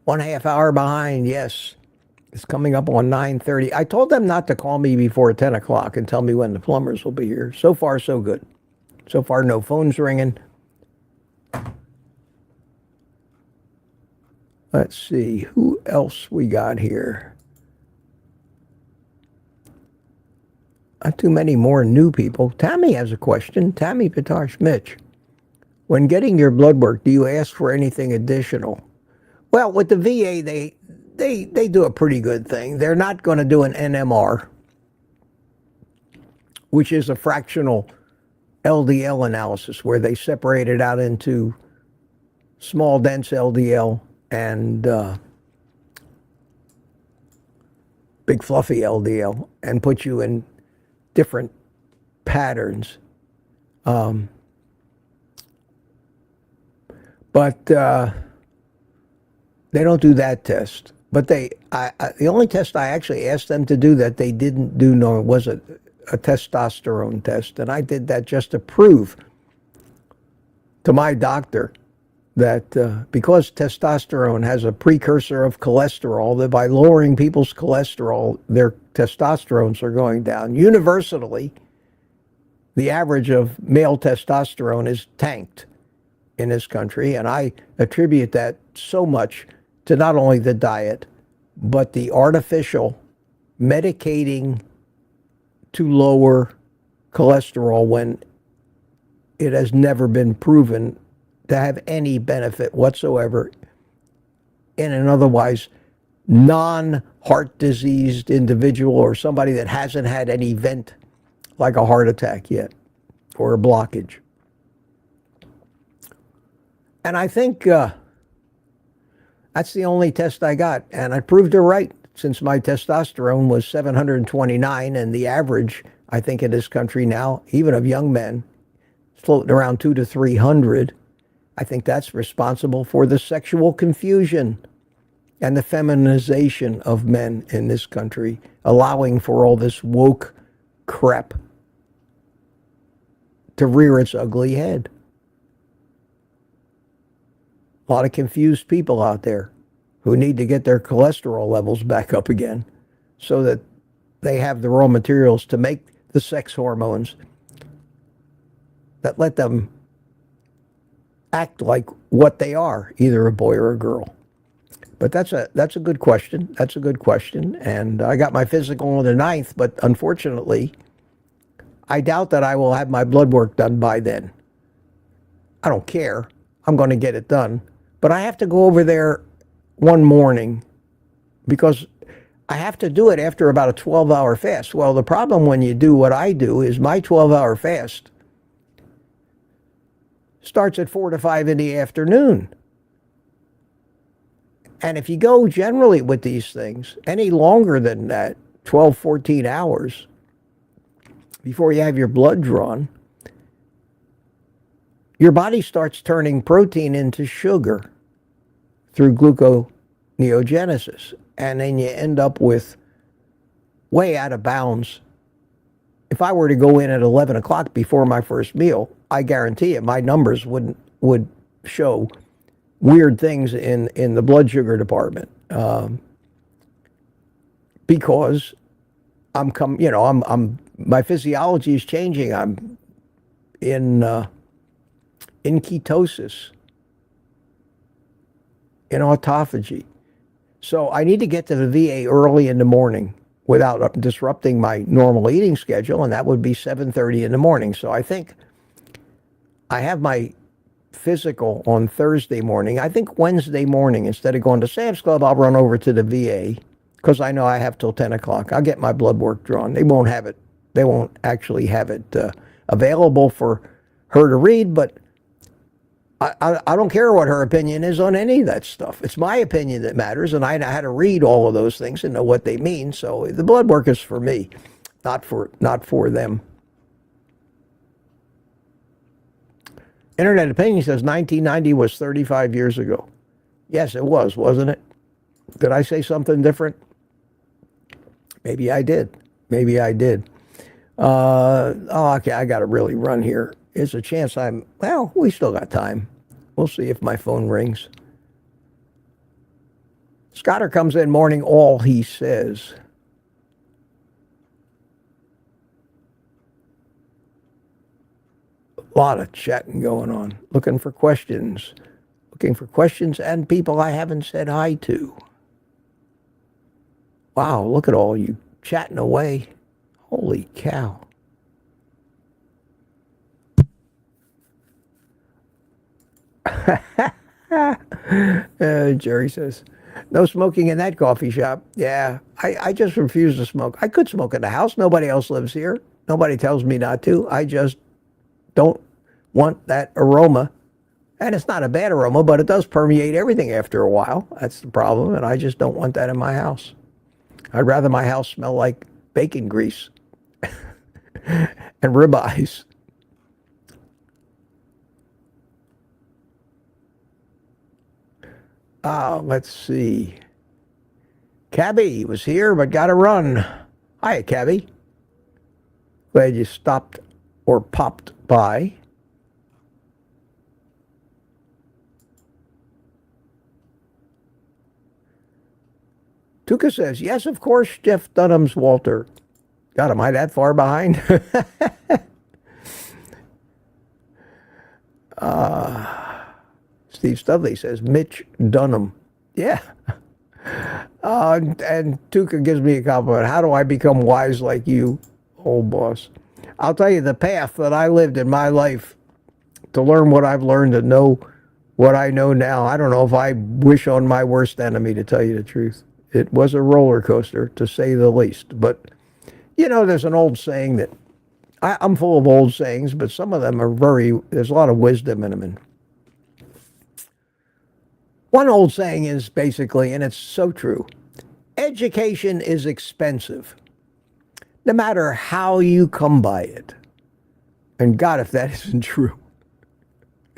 1/2 hour behind? Yes. It's coming up on 9:30. I told them not to call me before 10 o'clock and tell me when the plumbers will be here. So far, so good. So far, no phones ringing. Let's see. Who else we got here? Not too many more new people. Tammy has a question. Tammy Patosh Mitch. When getting your blood work, do you ask for anything additional? Well, with the VA, they do a pretty good thing. They're not going to do an NMR, which is a fractional LDL analysis where they separate it out into small, dense LDL and big, fluffy LDL and put you in different patterns. But they don't do that test. But the only test I actually asked them to do that they didn't do was a testosterone test. And I did that just to prove to my doctor that because testosterone has a precursor of cholesterol, that by lowering people's cholesterol, their testosterones are going down. Universally, the average of male testosterone is tanked in this country, and I attribute that so much to not only the diet, but the artificial medicating to lower cholesterol when it has never been proven to have any benefit whatsoever in an otherwise non-heart diseased individual or somebody that hasn't had an event like a heart attack yet or a blockage. And I think that's the only test I got. And I proved her right, since my testosterone was 729, and the average, I think, in this country now, even of young men, floating around 200 to 300. I think that's responsible for the sexual confusion and the feminization of men in this country, allowing for all this woke crap to rear its ugly head. A lot of confused people out there who need to get their cholesterol levels back up again so that they have the raw materials to make the sex hormones that let them act like what they are, either a boy or a girl. But that's a good question. That's a good question. And I got my physical on the 9th, but unfortunately, I doubt that I will have my blood work done by then. I don't care. I'm going to get it done. But I have to go over there one morning because I have to do it after about a 12-hour fast. Well, the problem when you do what I do is my 12-hour fast starts at 4 to 5 in the afternoon. And if you go generally with these things any longer than that, 12, 14 hours before you have your blood drawn, your body starts turning protein into sugar through gluconeogenesis. And then you end up with way out of bounds. If I were to go in at 11 o'clock before my first meal, I guarantee you my numbers would show weird things in the blood sugar department, because my physiology is changing. I'm in ketosis, in autophagy. So I need to get to the VA early in the morning without disrupting my normal eating schedule, and that would be 7:30 in the morning. So I think I have my physical on Thursday morning. I think Wednesday morning, instead of going to Sam's Club, I'll run over to the VA because I know I have till 10 o'clock. I'll get my blood work drawn. They won't actually have it available for her to read, but I don't care what her opinion is on any of that stuff. It's my opinion that matters, and I know how to read all of those things and know what they mean. So the blood work is for me, not for them. Internet Opinion says 1990 was 35 years ago. Yes, it was, wasn't it? Did I say something different? Maybe I did. Okay, I got to really run here. There's a chance we still got time. We'll see if my phone rings. Scotter comes in morning, all he says. A lot of chatting going on. Looking for questions and people I haven't said hi to. Wow, look at all you chatting away. Holy cow. Jerry says, no smoking in that coffee shop. Yeah, I just refuse to smoke. I could smoke in the house. Nobody else lives here. Nobody tells me not to. I just don't want that aroma. And it's not a bad aroma, but it does permeate everything after a while. That's the problem, and I just don't want that in my house. I'd rather my house smell like bacon grease and ribeyes. Let's see. Cabby was here, but got to run. Hiya, Cabby. Glad you stopped or popped by. Tuka says, yes, of course, Jeff Dunham's Walter. God, am I that far behind? Steve Studley says, Mitch Dunham. Yeah. And Tuka gives me a compliment. How do I become wise like you, old boss? I'll tell you the path that I lived in my life to learn what I've learned, to know what I know now. I don't know if I wish on my worst enemy, to tell you the truth. It was a roller coaster, to say the least. But, you know, there's an old saying that, I'm full of old sayings, but some of them are there's a lot of wisdom in them. And one old saying is basically, and it's so true, education is expensive, no matter how you come by it. And God, if that isn't true,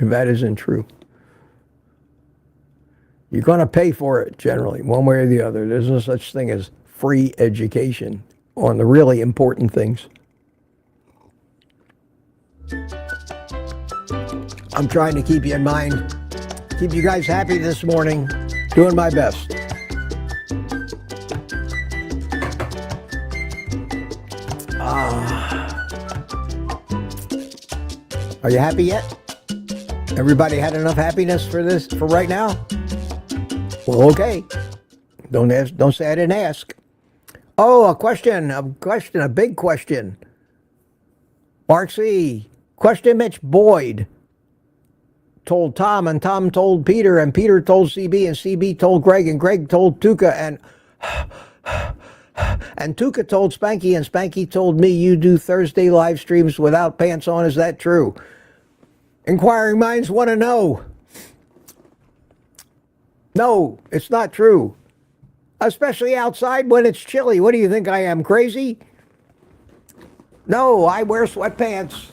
if that isn't true, you're going to pay for it generally, one way or the other. There's no such thing as free education on the really important things. I'm trying to keep you in mind, keep you guys happy this morning, doing my best. Are you happy yet? Everybody had enough happiness for right now? Well, okay. Don't say I didn't ask. Oh, a big question. Mark C. Question Mitch. Boyd told Tom, and Tom told Peter, and Peter told CB, and CB told Greg, and Greg told Tuka, and Tuka told Spanky, and Spanky told me you do Thursday live streams without pants on. Is that true? Inquiring minds want to know. No, it's not true. Especially outside when it's chilly. What do you think I am, crazy? No, I wear sweatpants.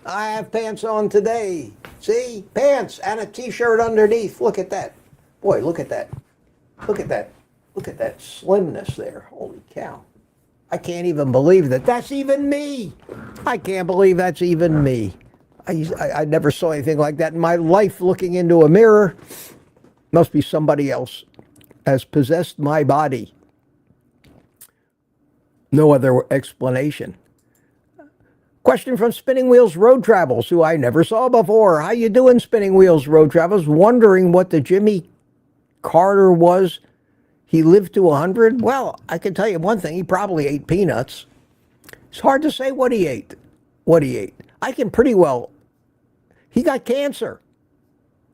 I have pants on today. See? Pants and a t-shirt underneath. Look at that. Boy, look at that. Look at that. Look at that slimness there. Holy cow. I can't even believe that that's even me. I can't believe that's even me. I never saw anything like that in my life, looking into a mirror. Must be somebody else has possessed my body. No other explanation. Question from Spinning Wheels Road Travels, who I never saw before. How you doing, Spinning Wheels Road Travels? Wondering what the Jimmy Carter was. He lived to 100? Well, I can tell you one thing. He probably ate peanuts. It's hard to say what he ate. I can pretty well. He got cancer.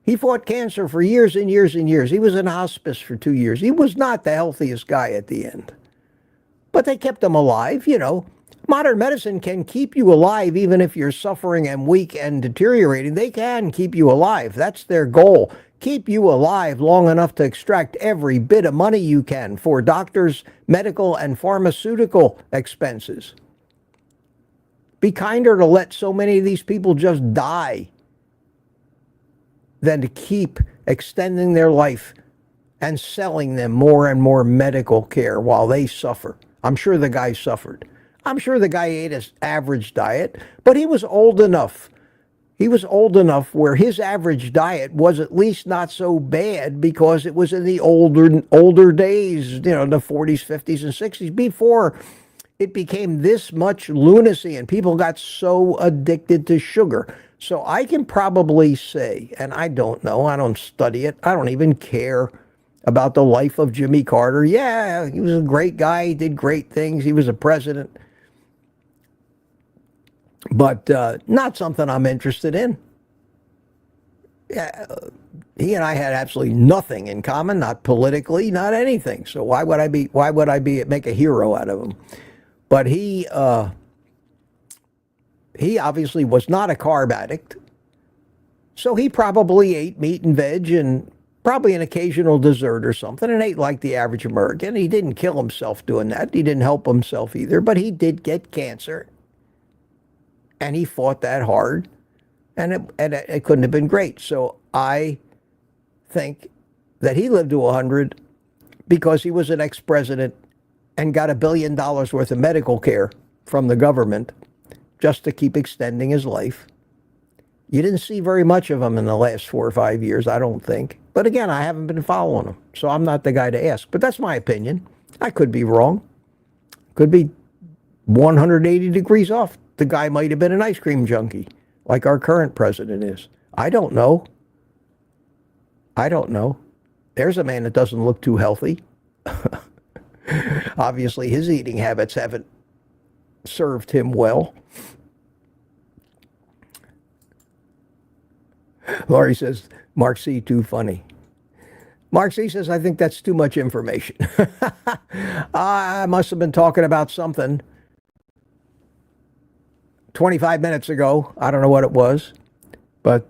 He fought cancer for years and years and years. He was in hospice for 2 years. He was not the healthiest guy at the end. But they kept him alive, you know. Modern medicine can keep you alive even if you're suffering and weak and deteriorating. They can keep you alive. That's their goal. Keep you alive long enough to extract every bit of money you can for doctors, medical, and pharmaceutical expenses. Be kinder to let so many of these people just die than to keep extending their life and selling them more and more medical care while they suffer. I'm sure the guy suffered. I'm sure the guy ate his average diet, but he was old enough. He was old enough where his average diet was at least not so bad because it was in the older days, you know, the 40s, 50s, and 60s, before it became this much lunacy and people got so addicted to sugar. So I can probably say, and I don't know, I don't study it, I don't even care about the life of Jimmy Carter. Yeah, he was a great guy, he did great things, he was a president. But not something I'm interested in. Yeah, he and I had absolutely nothing in common, not politically, not anything. So why would I make a hero out of him? But he obviously was not a carb addict. So he probably ate meat and veg and probably an occasional dessert or something, and ate like the average American. He didn't kill himself doing that. He didn't help himself either, but he did get cancer. And he fought that hard, and it couldn't have been great. So I think that he lived to 100 because he was an ex-president and got $1 billion worth of medical care from the government just to keep extending his life. You didn't see very much of him in the last 4 or 5 years, I don't think. But again, I haven't been following him, so I'm not the guy to ask. But that's my opinion. I could be wrong. Could be 180 degrees off. The guy might have been an ice cream junkie, like our current president is. I don't know. I don't know. There's a man that doesn't look too healthy. Obviously, his eating habits haven't served him well. Laurie says, Mark C, too funny. Mark C says, I think that's too much information. I must have been talking about something 25 minutes ago. I don't know what it was. But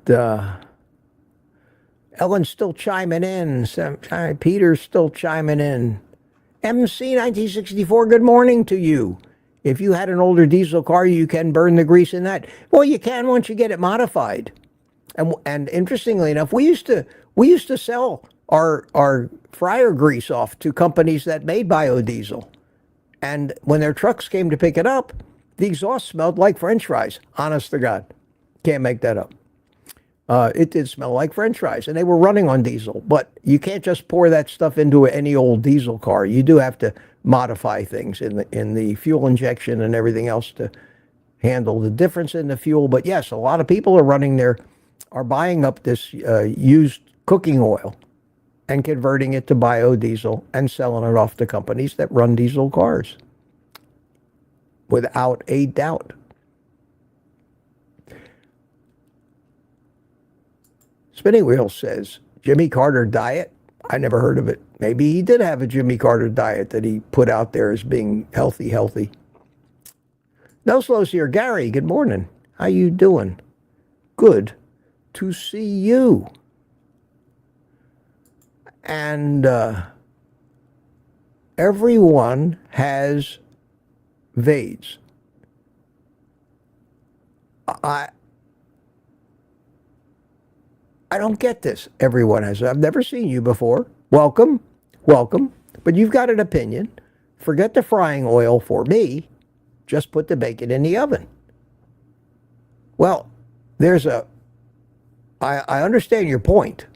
Ellen's still chiming in. Peter's still chiming in. MC 1964, good morning to you. If you had an older diesel car, you can burn the grease in that. Well, you can once you get it modified. And interestingly enough, we used to sell our fryer grease off to companies that made biodiesel. And when their trucks came to pick it up, the exhaust smelled like French fries. Honest to God. Can't make that up. It did smell like French fries, and they were running on diesel. But you can't just pour that stuff into any old diesel car. You do have to modify things in the fuel injection and everything else to handle the difference in the fuel. But yes, a lot of people are buying up this used cooking oil and converting it to biodiesel and selling it off to companies that run diesel cars. Without a doubt. Spinning Wheel says, Jimmy Carter diet? I never heard of it. Maybe he did have a Jimmy Carter diet that he put out there as being healthy. No Slows here. Gary, good morning. How you doing? Good to see you. And everyone has VADS. I don't get this. Everyone has. I've never seen you before. Welcome. But you've got an opinion. Forget the frying oil for me. Just put the bacon in the oven. Well, I understand your point.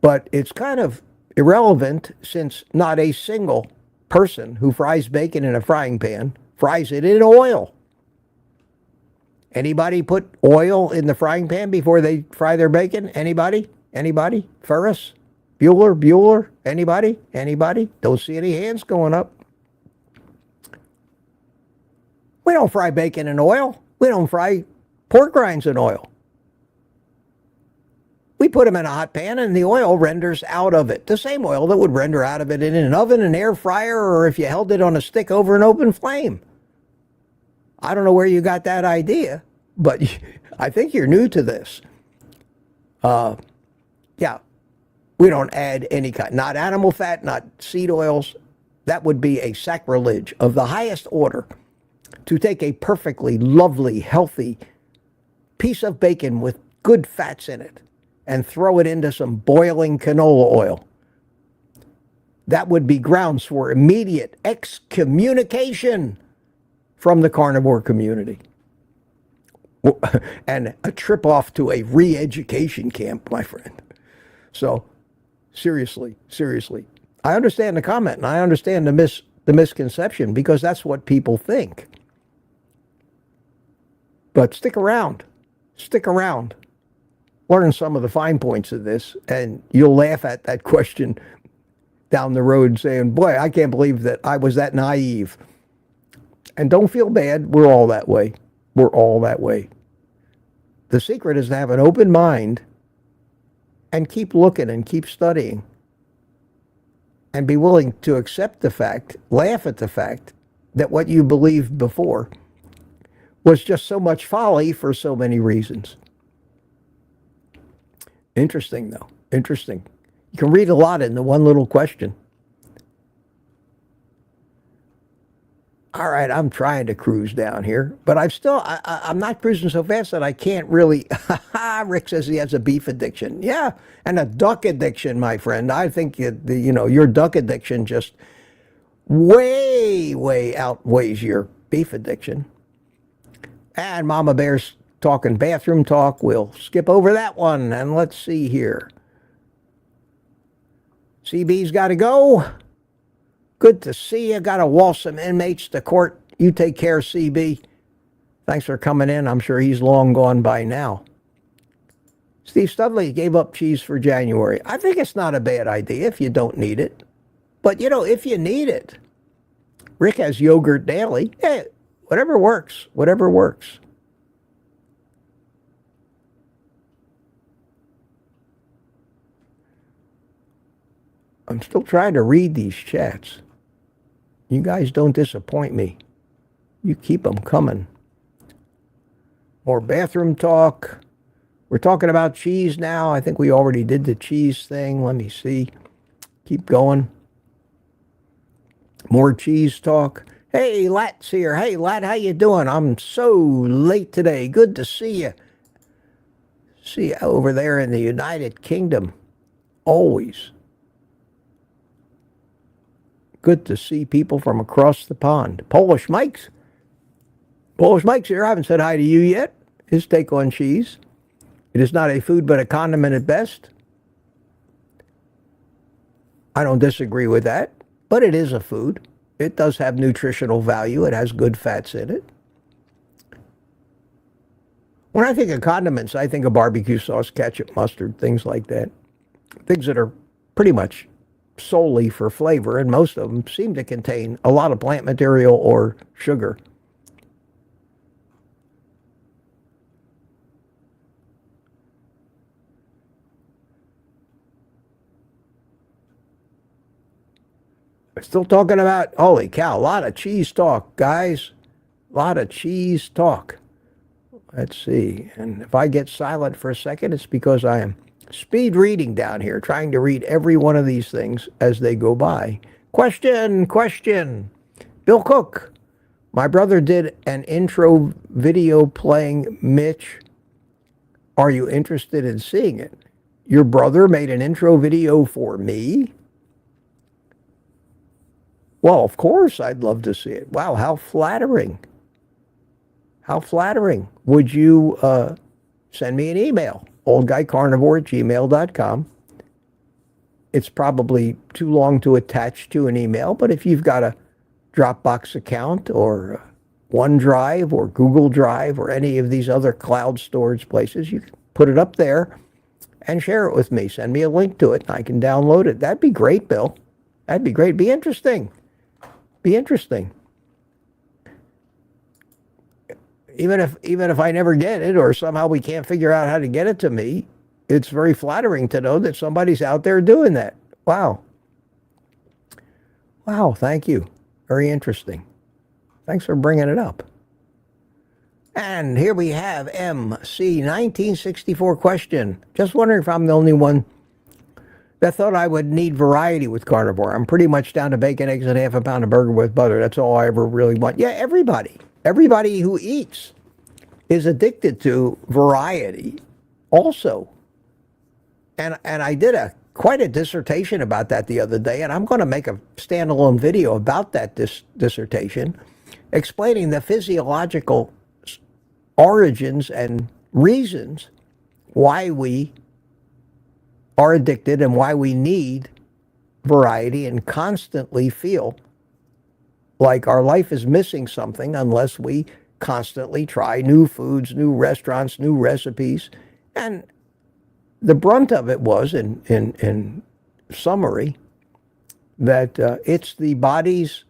But it's kind of irrelevant since not a single person who fries bacon in a frying pan fries it in oil. Anybody put oil in the frying pan before they fry their bacon? Anybody? Ferris? Bueller? Anybody? Don't see any hands going up. We don't fry bacon in oil. We don't fry pork rinds in oil. We put them in a hot pan and the oil renders out of it. The same oil that would render out of it in an oven, an air fryer, or if you held it on a stick over an open flame. I don't know where you got that idea, but I think you're new to this. Yeah, we don't add any kind, not animal fat, not seed oils. That would be a sacrilege of the highest order to take a perfectly lovely, healthy piece of bacon with good fats in it and throw it into some boiling canola oil. That would be grounds for immediate excommunication from the carnivore community. And a trip off to a re-education camp, my friend. So, seriously. I understand the comment, and I understand the misconception, because that's what people think. But stick around. Learn some of the fine points of this, and you'll laugh at that question down the road saying, boy, I can't believe that I was that naive. And don't feel bad. We're all that way. The secret is to have an open mind and keep looking and keep studying and be willing to accept the fact, laugh at the fact that what you believed before was just so much folly for so many reasons. Interesting, though. Interesting. You can read a lot in the one little question. All right, I'm trying to cruise down here, but I'm not cruising so fast that I can't really. Rick says he has a beef addiction. Yeah, and a duck addiction, my friend. I think your duck addiction just way outweighs your beef addiction. And Mama Bear's talking bathroom talk. We'll skip over that one, and let's see here. CB's got to go. Good to see you. Got to waltz some inmates to court. You take care, CB. Thanks for coming in. I'm sure he's long gone by now. Steve Studley gave up cheese for January. I think it's not a bad idea if you don't need it. But, if you need it. Rick has yogurt daily. Hey, whatever works. Whatever works. I'm still trying to read these chats. You guys don't disappoint me. You keep them coming. More bathroom talk. We're talking about cheese now. I think we already did the cheese thing. Let me see. Keep going. More cheese talk. Hey, Lat's here. Hey, Lat, how you doing? I'm so late today. Good to see you. See you over there in the United Kingdom. Always. Good to see people from across the pond. Polish Mike's here. I haven't said hi to you yet. His take on cheese. It is not a food, but a condiment at best. I don't disagree with that, but it is a food. It does have nutritional value. It has good fats in it. When I think of condiments, I think of barbecue sauce, ketchup, mustard, things like that. Things that are pretty much solely for flavor, and most of them seem to contain a lot of plant material or sugar. We're still talking about, holy cow, a lot of cheese talk, guys. A lot of cheese talk. Let's see. And if I get silent for a second, it's because I am speed reading down here, trying to read every one of these things as they go by. Question. Bill Cook. My brother did an intro video playing Mitch. Are you interested in seeing it? Your brother made an intro video for me? Well, of course, I'd love to see it. Wow, how flattering. How flattering. Would you send me an email? OldGuyCarnivore@gmail.com. It's probably too long to attach to an email, but if you've got a Dropbox account or OneDrive or Google Drive or any of these other cloud storage places, you can put it up there and share it with me. Send me a link to it and I can download it. That'd be great, Bill. That'd be great. Be interesting. Be interesting. Even if I never get it or somehow we can't figure out how to get it to me, it's very flattering to know that somebody's out there doing that. Wow. Wow, thank you. Very interesting. Thanks for bringing it up. And here we have MC 1964 question. Just wondering if I'm the only one that thought I would need variety with carnivore. I'm pretty much down to bacon, eggs, and half a pound of burger with butter. That's all I ever really want. Yeah, everybody. Everybody who eats is addicted to variety also. And I did quite a dissertation about that the other day, and I'm going to make a standalone video about that dissertation, explaining the physiological origins and reasons why we are addicted and why we need variety and constantly feel like our life is missing something unless we constantly try new foods, new restaurants, new recipes. And the brunt of it was, in summary, that it's the body's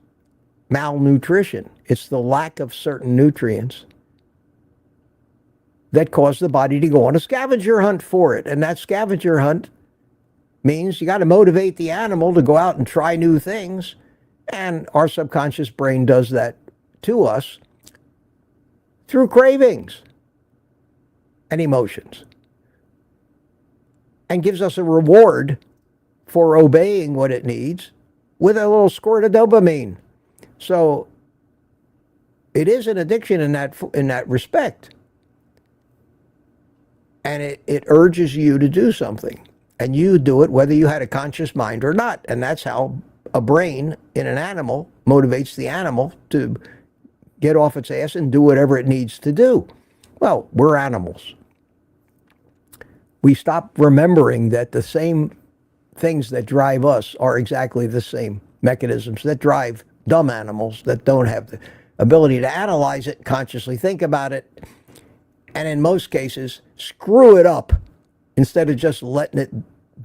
malnutrition. It's the lack of certain nutrients that cause the body to go on a scavenger hunt for it. And that scavenger hunt means you got to motivate the animal to go out and try new things. And our subconscious brain does that to us through cravings and emotions, and gives us a reward for obeying what it needs with a little squirt of dopamine. So it is an addiction in that respect. And it urges you to do something. And you do it whether you had a conscious mind or not. And that's how a brain in an animal motivates the animal to get off its ass and do whatever it needs to do. Well, we're animals. We stop remembering that the same things that drive us are exactly the same mechanisms that drive dumb animals that don't have the ability to analyze it, consciously think about it, and in most cases, screw it up instead of just letting it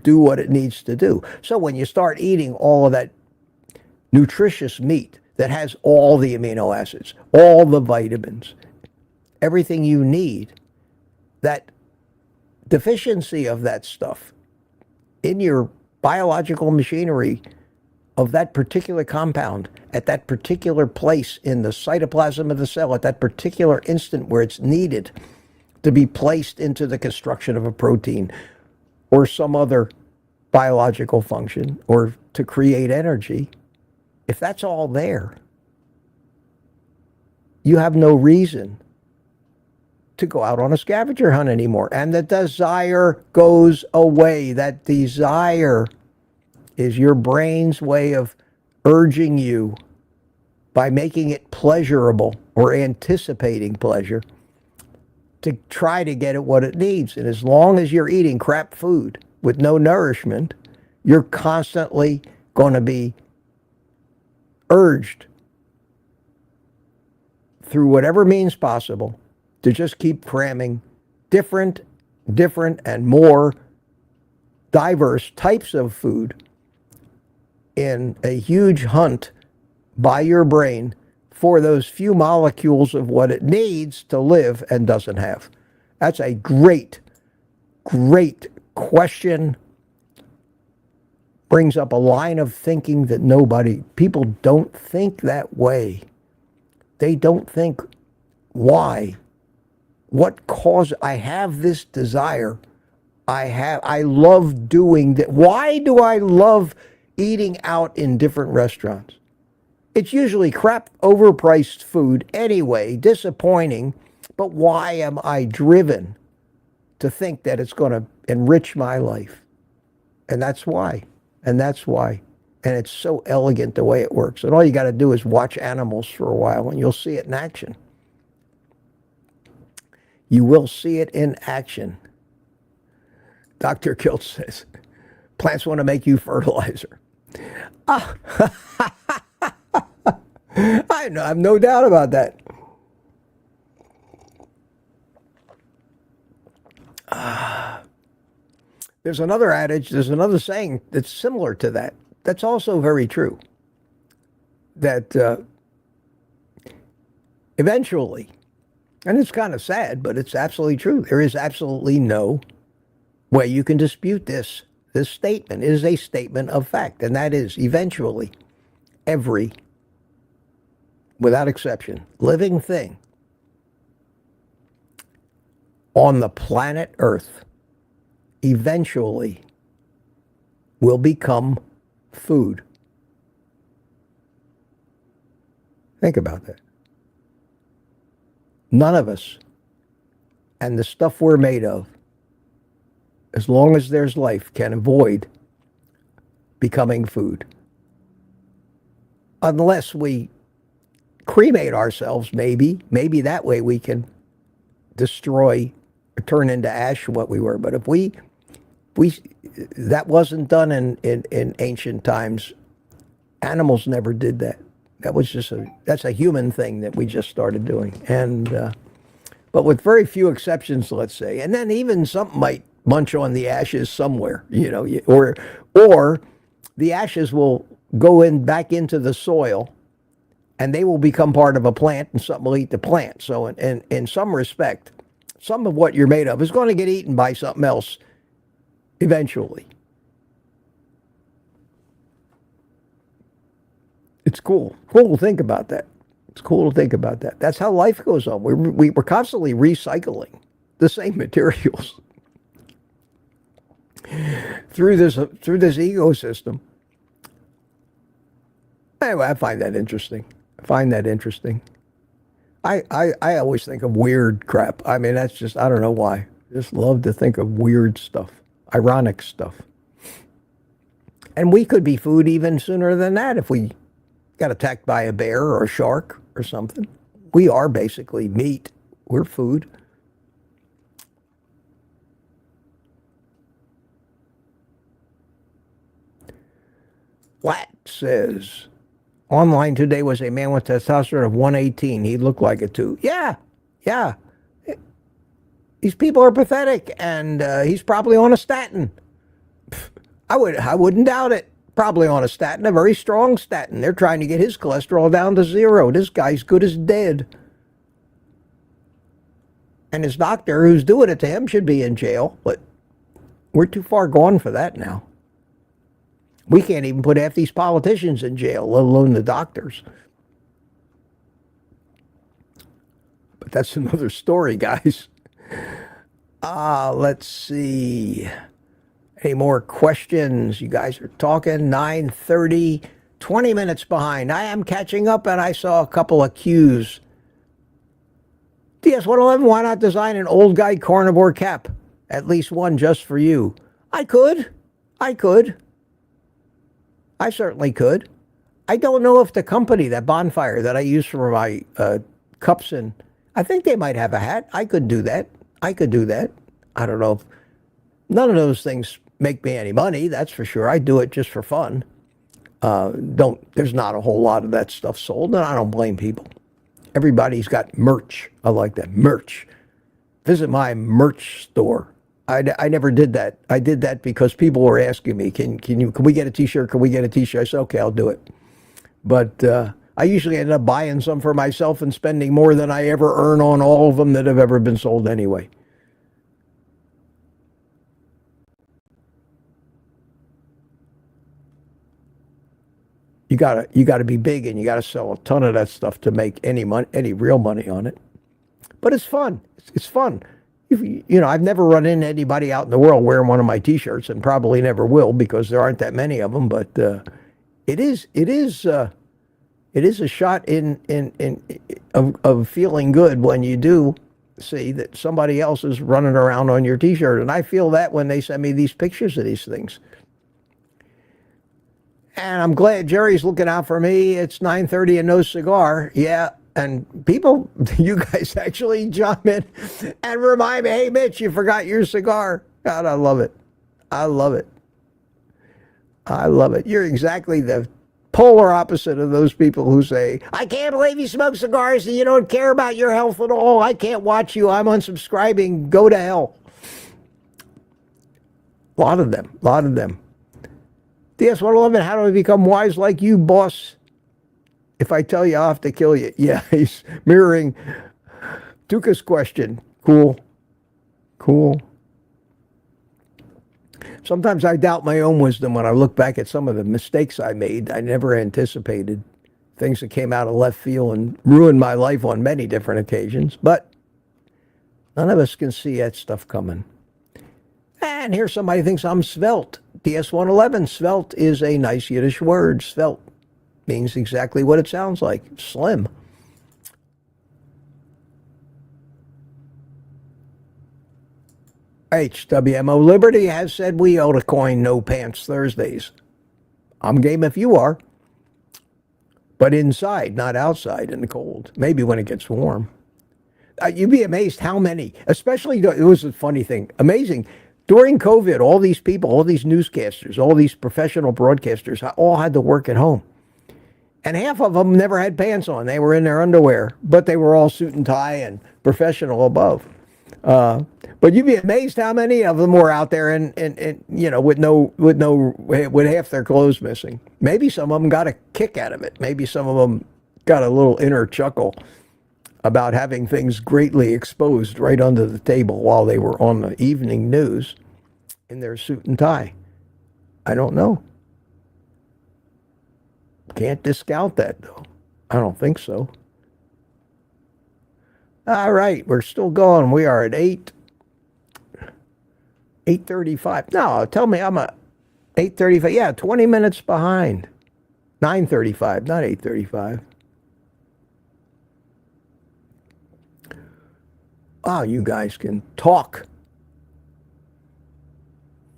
do what it needs to do. So when you start eating all of that nutritious meat that has all the amino acids, all the vitamins, everything you need, that deficiency of that stuff in your biological machinery of that particular compound at that particular place in the cytoplasm of the cell at that particular instant where it's needed to be placed into the construction of a protein or some other biological function or to create energy, if that's all there, you have no reason to go out on a scavenger hunt anymore. And the desire goes away. That desire is your brain's way of urging you by making it pleasurable or anticipating pleasure to try to get it what it needs. And as long as you're eating crap food with no nourishment, you're constantly going to be urged through whatever means possible to just keep cramming different and more diverse types of food in a huge hunt by your brain for those few molecules of what it needs to live and doesn't have. That's a great question. Brings up a line of thinking that people don't think that way. They don't think, why? What cause? I have this desire. I love doing that. Why do I love eating out in different restaurants? It's usually crap, overpriced food anyway, disappointing, but why am I driven to think that it's going to enrich my life? And that's why. And it's so elegant the way it works. And all you got to do is watch animals for a while and you'll see it in action. You will see it in action. Dr. Kilt says, plants want to make you fertilizer. I have no doubt about that. There's another adage, there's another saying that's similar to that. That's also very true. That eventually, and it's kind of sad, but it's absolutely true. There is absolutely no way you can dispute this. This statement is a statement of fact, and that is eventually every, without exception, living thing on the planet Earth eventually will become food. Think about that. None of us and the stuff we're made of, as long as there's life, can avoid becoming food. Unless we cremate ourselves, maybe that way we can destroy or turn into ash what we were. But if we that wasn't done in ancient times. Animals never did that. That was that's a human thing that we just started doing. And but with very few exceptions, let's say. And then even something might munch on the ashes somewhere, or the ashes will go back into the soil and they will become part of a plant and something will eat the plant. So in some respect, some of what you're made of is going to get eaten by something else eventually. It's cool to think about that. It's cool to think about that. That's how life goes on. We're constantly recycling the same materials through this ecosystem. Anyway, I find that interesting. I always think of weird crap. I mean, that's just, I don't know why. Just love to think of weird stuff, ironic stuff. And we could be food even sooner than that if we got attacked by a bear or a shark or something. We are basically meat. We're food. Flat says, online today was a man with testosterone of 118. He looked like it too. Yeah, yeah. These people are pathetic, and he's probably on a statin. I wouldn't doubt it. Probably on a statin, a very strong statin. They're trying to get his cholesterol down to 0. This guy's good as dead. And his doctor, who's doing it to him, should be in jail. But we're too far gone for that now. We can't even put half these politicians in jail, let alone the doctors. But that's another story, guys. Let's see. Any more questions? You guys are talking. 9:30, 20 minutes behind. I am catching up, and I saw a couple of cues. DS111, why not design an old guy carnivore cap? At least one just for you. I could. I certainly could. I don't know if the company, that Bonfire that I use for my cups, and I think they might have a hat. I could do that. I don't know. None of those things make me any money, that's for sure. I do it just for fun. There's not a whole lot of that stuff sold, and I don't blame people. Everybody's got merch. I like that. Merch. Visit my merch store. I never did that. I did that because people were asking me, can we get a t-shirt? Can we get a t-shirt? I said, okay, I'll do it. But I usually end up buying some for myself and spending more than I ever earn on all of them that have ever been sold anyway. You gotta be big, and you gotta sell a ton of that stuff to make any real money on it. But it's fun. It's fun. I've never run into anybody out in the world wearing one of my t-shirts, and probably never will because there aren't that many of them. But it is a shot of feeling good when you do see that somebody else is running around on your t-shirt, and I feel that when they send me these pictures of these things. And I'm glad Jerry's looking out for me. It's 9:30 and no cigar. Yeah. And people, you guys actually jump in and remind me, hey, Mitch, you forgot your cigar. God, I love it. I love it. You're exactly the polar opposite of those people who say, I can't believe you smoke cigars and you don't care about your health at all. I can't watch you. I'm unsubscribing. Go to hell. A lot of them. DS111, how do I become wise like you, boss? If I tell you, I'll have to kill you. Yeah, he's mirroring Tuka's question. Cool. Sometimes I doubt my own wisdom when I look back at some of the mistakes I made. I never anticipated things that came out of left field and ruined my life on many different occasions. But none of us can see that stuff coming. And here somebody thinks I'm svelte. DS111, svelte is a nice Yiddish word. Svelte means exactly what it sounds like, slim. HWMO Liberty has said we ought to coin no pants Thursdays. I'm game if you are. But inside, not outside in the cold. Maybe when it gets warm. You'd be amazed how many, especially, it was a funny thing, amazing. During COVID, all these people, all these newscasters, all these professional broadcasters, all had to work at home. And half of them never had pants on. They were in their underwear, but they were all suit and tie and professional above. But you'd be amazed how many of them were out there and with half their clothes missing. Maybe some of them got a kick out of it. Maybe some of them got a little inner chuckle about having things greatly exposed right under the table while they were on the evening news in their suit and tie. I don't know. Can't discount that, though. I don't think so. All right, we're still going. We are at 8:35. No, tell me I'm at 8:35. Yeah, 20 minutes behind. 9:35, not 8:35. Oh, you guys can talk.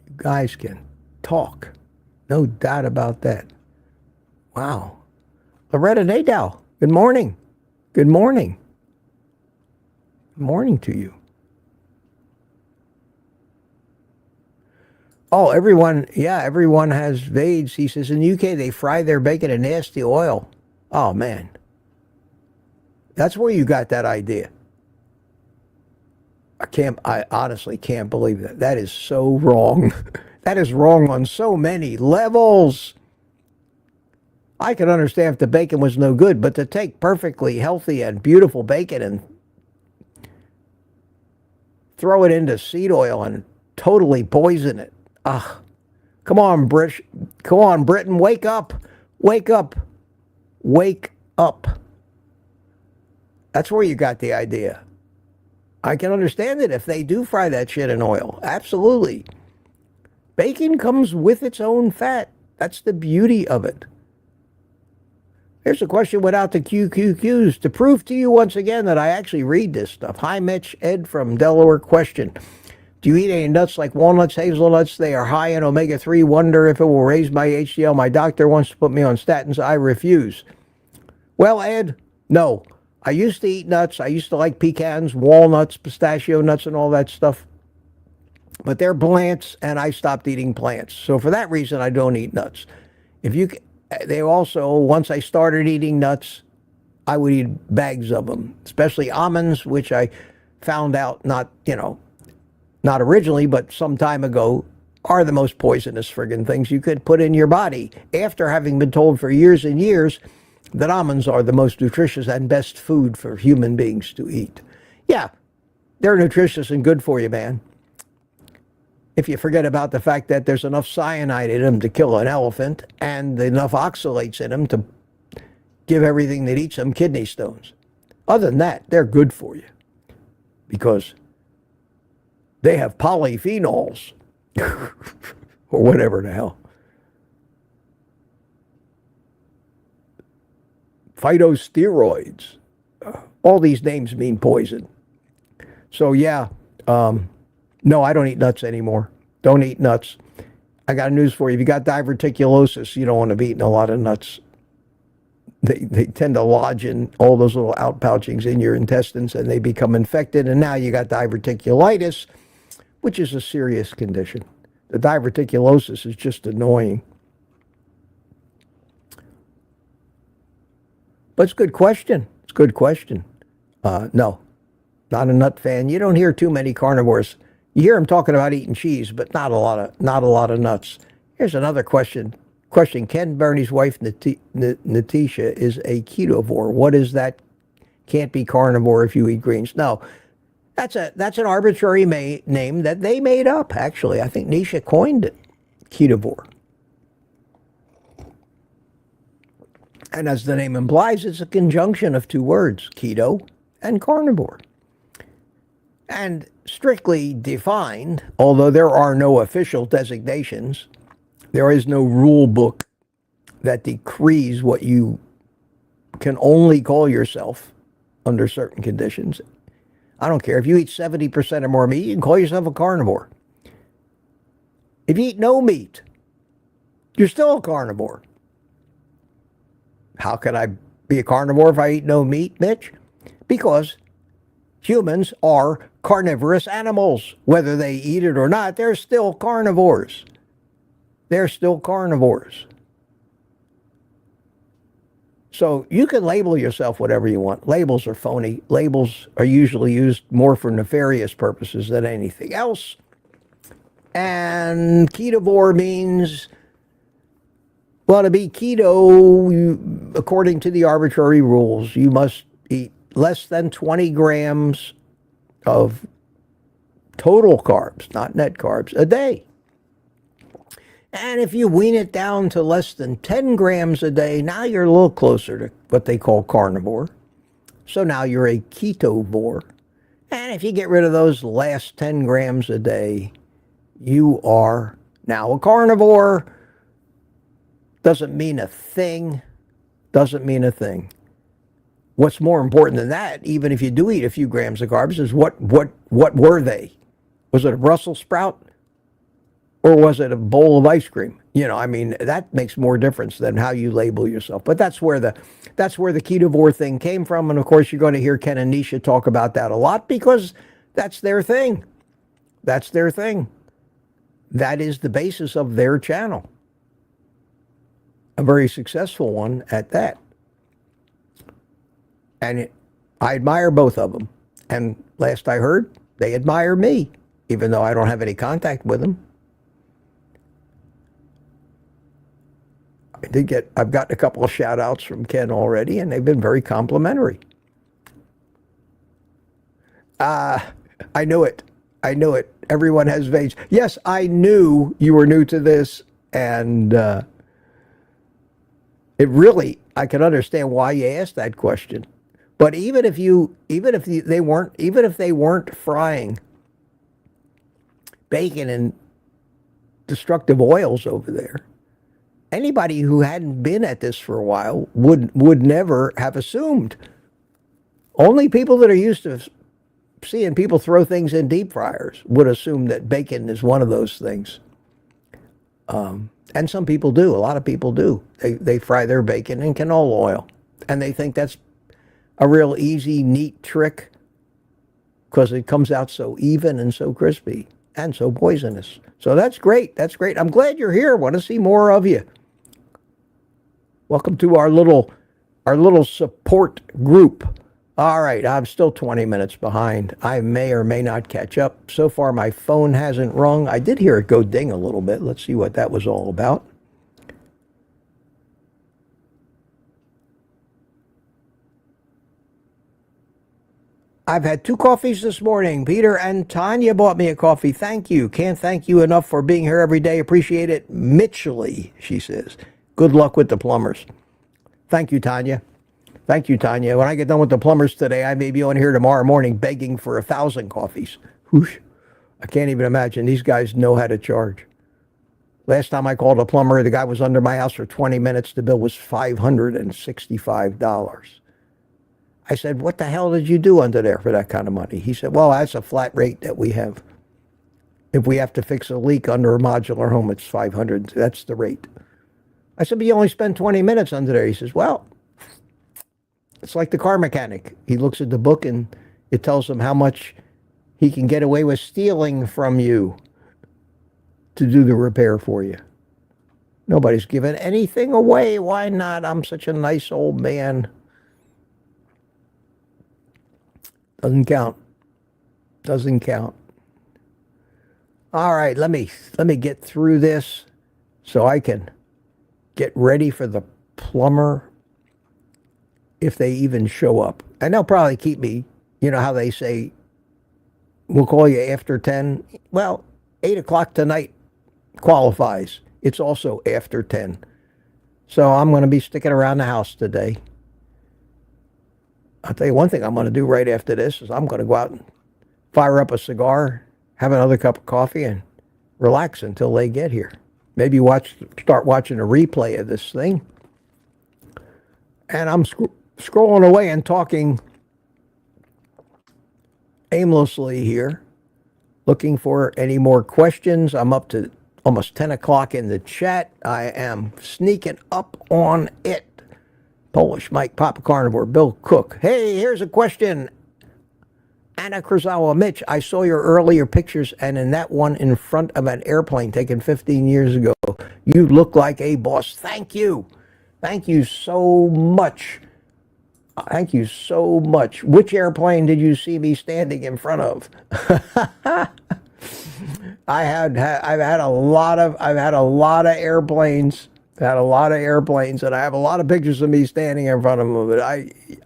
You guys can talk. No doubt about that. Wow. Loretta Nadow, good morning. Good morning. Good morning to you. Oh, everyone has Vades. He says in the UK they fry their bacon in nasty oil. Oh, man. That's where you got that idea. I honestly can't believe that. That is so wrong. That is wrong on so many levels. I could understand if the bacon was no good, but to take perfectly healthy and beautiful bacon and throw it into seed oil and totally poison it. Come on, Britain, wake up. Wake up. Wake up. That's where you got the idea. I can understand it if they do fry that shit in oil. Absolutely. Bacon comes with its own fat. That's the beauty of it. Here's a question without the QQQs to prove to you once again that I actually read this stuff. Hi, Mitch. Ed from Delaware. Question. Do you eat any nuts like walnuts, hazelnuts? They are high in omega-3. Wonder if it will raise my HDL. My doctor wants to put me on statins. I refuse. Well, Ed, no. I used to eat nuts. I used to like pecans, walnuts, pistachio nuts, and all that stuff. But they're plants, and I stopped eating plants. So for that reason, I don't eat nuts. They also, once I started eating nuts, I would eat bags of them, especially almonds, which I found out not originally, but some time ago, are the most poisonous friggin' things you could put in your body. After having been told for years and years that almonds are the most nutritious and best food for human beings to eat. Yeah, they're nutritious and good for you, man. If you forget about the fact that there's enough cyanide in them to kill an elephant and enough oxalates in them to give everything that eats them kidney stones. Other than that, they're good for you because they have polyphenols or whatever the hell. Phytosteroids. All these names mean poison. So yeah, no, I don't eat nuts anymore. Don't eat nuts. I got news for you. If you got diverticulosis, you don't want to be eating a lot of nuts. They tend to lodge in all those little outpouchings in your intestines and they become infected. And now you got diverticulitis, which is a serious condition. The diverticulosis is just annoying. But it's a good question. It's a good question. No, not a nut fan. You don't hear too many carnivores. You hear them talking about eating cheese, but not a lot of nuts. Here's another question. Ken Bernie's wife, Natisha, is a ketovore. What is that? Can't be carnivore if you eat greens. No, that's an arbitrary name that they made up, actually. I think Nisha coined it, ketovore. And as the name implies, it's a conjunction of two words, keto and carnivore. And strictly defined, although there are no official designations, there is no rule book that decrees what you can only call yourself under certain conditions. I don't care. If you eat 70% or more meat, you can call yourself a carnivore. If you eat no meat, you're still a carnivore. How can I be a carnivore if I eat no meat, Mitch? Because humans are carnivorous animals. Whether they eat it or not, they're still carnivores. They're still carnivores. So you can label yourself whatever you want. Labels are phony. Labels are usually used more for nefarious purposes than anything else. And ketovore means, well, to be keto, according to the arbitrary rules, you must eat less than 20 grams of total carbs, not net carbs, a day. And if you wean it down to less than 10 grams a day, now you're a little closer to what they call carnivore. So now you're a ketovore. And if you get rid of those last 10 grams a day, you are now a carnivore. Doesn't mean a thing. Doesn't mean a thing. what's more important than that, even if you do eat a few grams of carbs, is what were they? Was it a Brussels sprout or was it a bowl of ice cream? You know, I mean, that makes more difference than how you label yourself. But that's where the ketovore thing came from. And of course, you're going to hear Ken and Nisha talk about that a lot because that's their thing. That's their thing. That is the basis of their channel. A very successful one at that. And I admire both of them. And last I heard, they admire me, even though I don't have any contact with them. I've gotten a couple of shout outs from Ken already, and they've been very complimentary. I knew it. I knew it. Everyone has veins. Yes, I knew you were new to this, and it really, I can understand why you asked that question. But even if they weren't frying bacon in destructive oils over there, anybody who hadn't been at this for a while would never have assumed. Only people that are used to seeing people throw things in deep fryers would assume that bacon is one of those things. And some people do. A lot of people do. They fry their bacon in canola oil. And they think that's a real easy, neat trick because it comes out so even and so crispy and so poisonous. So that's great. That's great. I'm glad you're here. I want to see more of you. Welcome to our little support group. All right, I'm still 20 minutes behind. I may or may not catch up. So far, my phone hasn't rung. I did hear it go ding a little bit. Let's see what that was all about. I've had 2 coffees this morning. Peter and Tanya bought me a coffee. Thank you. Can't thank you enough for being here every day. Appreciate it. Mitchellly, she says. Good luck with the plumbers. Thank you, Tanya. Thank you, Tanya. When I get done with the plumbers today, I may be on here tomorrow morning begging for 1,000 coffees. Whoosh. I can't even imagine. These guys know how to charge. Last time I called a plumber, the guy was under my house for 20 minutes. The bill was $565. I said, what the hell did you do under there for that kind of money? He said, well, that's a flat rate that we have. If we have to fix a leak under a modular home, it's $500. That's the rate. I said, but you only spend 20 minutes under there. He says, well, it's like the car mechanic. He looks at the book and it tells him how much he can get away with stealing from you to do the repair for you. Nobody's giving anything away. Why not? I'm such a nice old man. Doesn't count. Doesn't count. All right, let me get through this so I can get ready for the plumber if they even show up. And they'll probably keep me, you know how they say, we'll call you after 10. Well, 8 o'clock tonight qualifies. It's also after 10. So I'm going to be sticking around the house today. I'll tell you one thing I'm going to do right after this is I'm going to go out and fire up a cigar, have another cup of coffee, and relax until they get here. Maybe start watching a replay of this thing. And I'm scrolling away and talking aimlessly here, looking for any more questions. I'm up to almost 10 o'clock in the chat. I am sneaking up on it. Polish Mike, Papa Carnivore, Bill Cook. Hey, here's a question. Anna Kurzawa, Mitch, I saw your earlier pictures, and in that one in front of an airplane taken 15 years ago, you look like a boss. Thank you. Thank you so much. Thank you so much. Which airplane did you see me standing in front of? I've had a lot of airplanes. Had a lot of airplanes, and I have a lot of pictures of me standing in front of them. But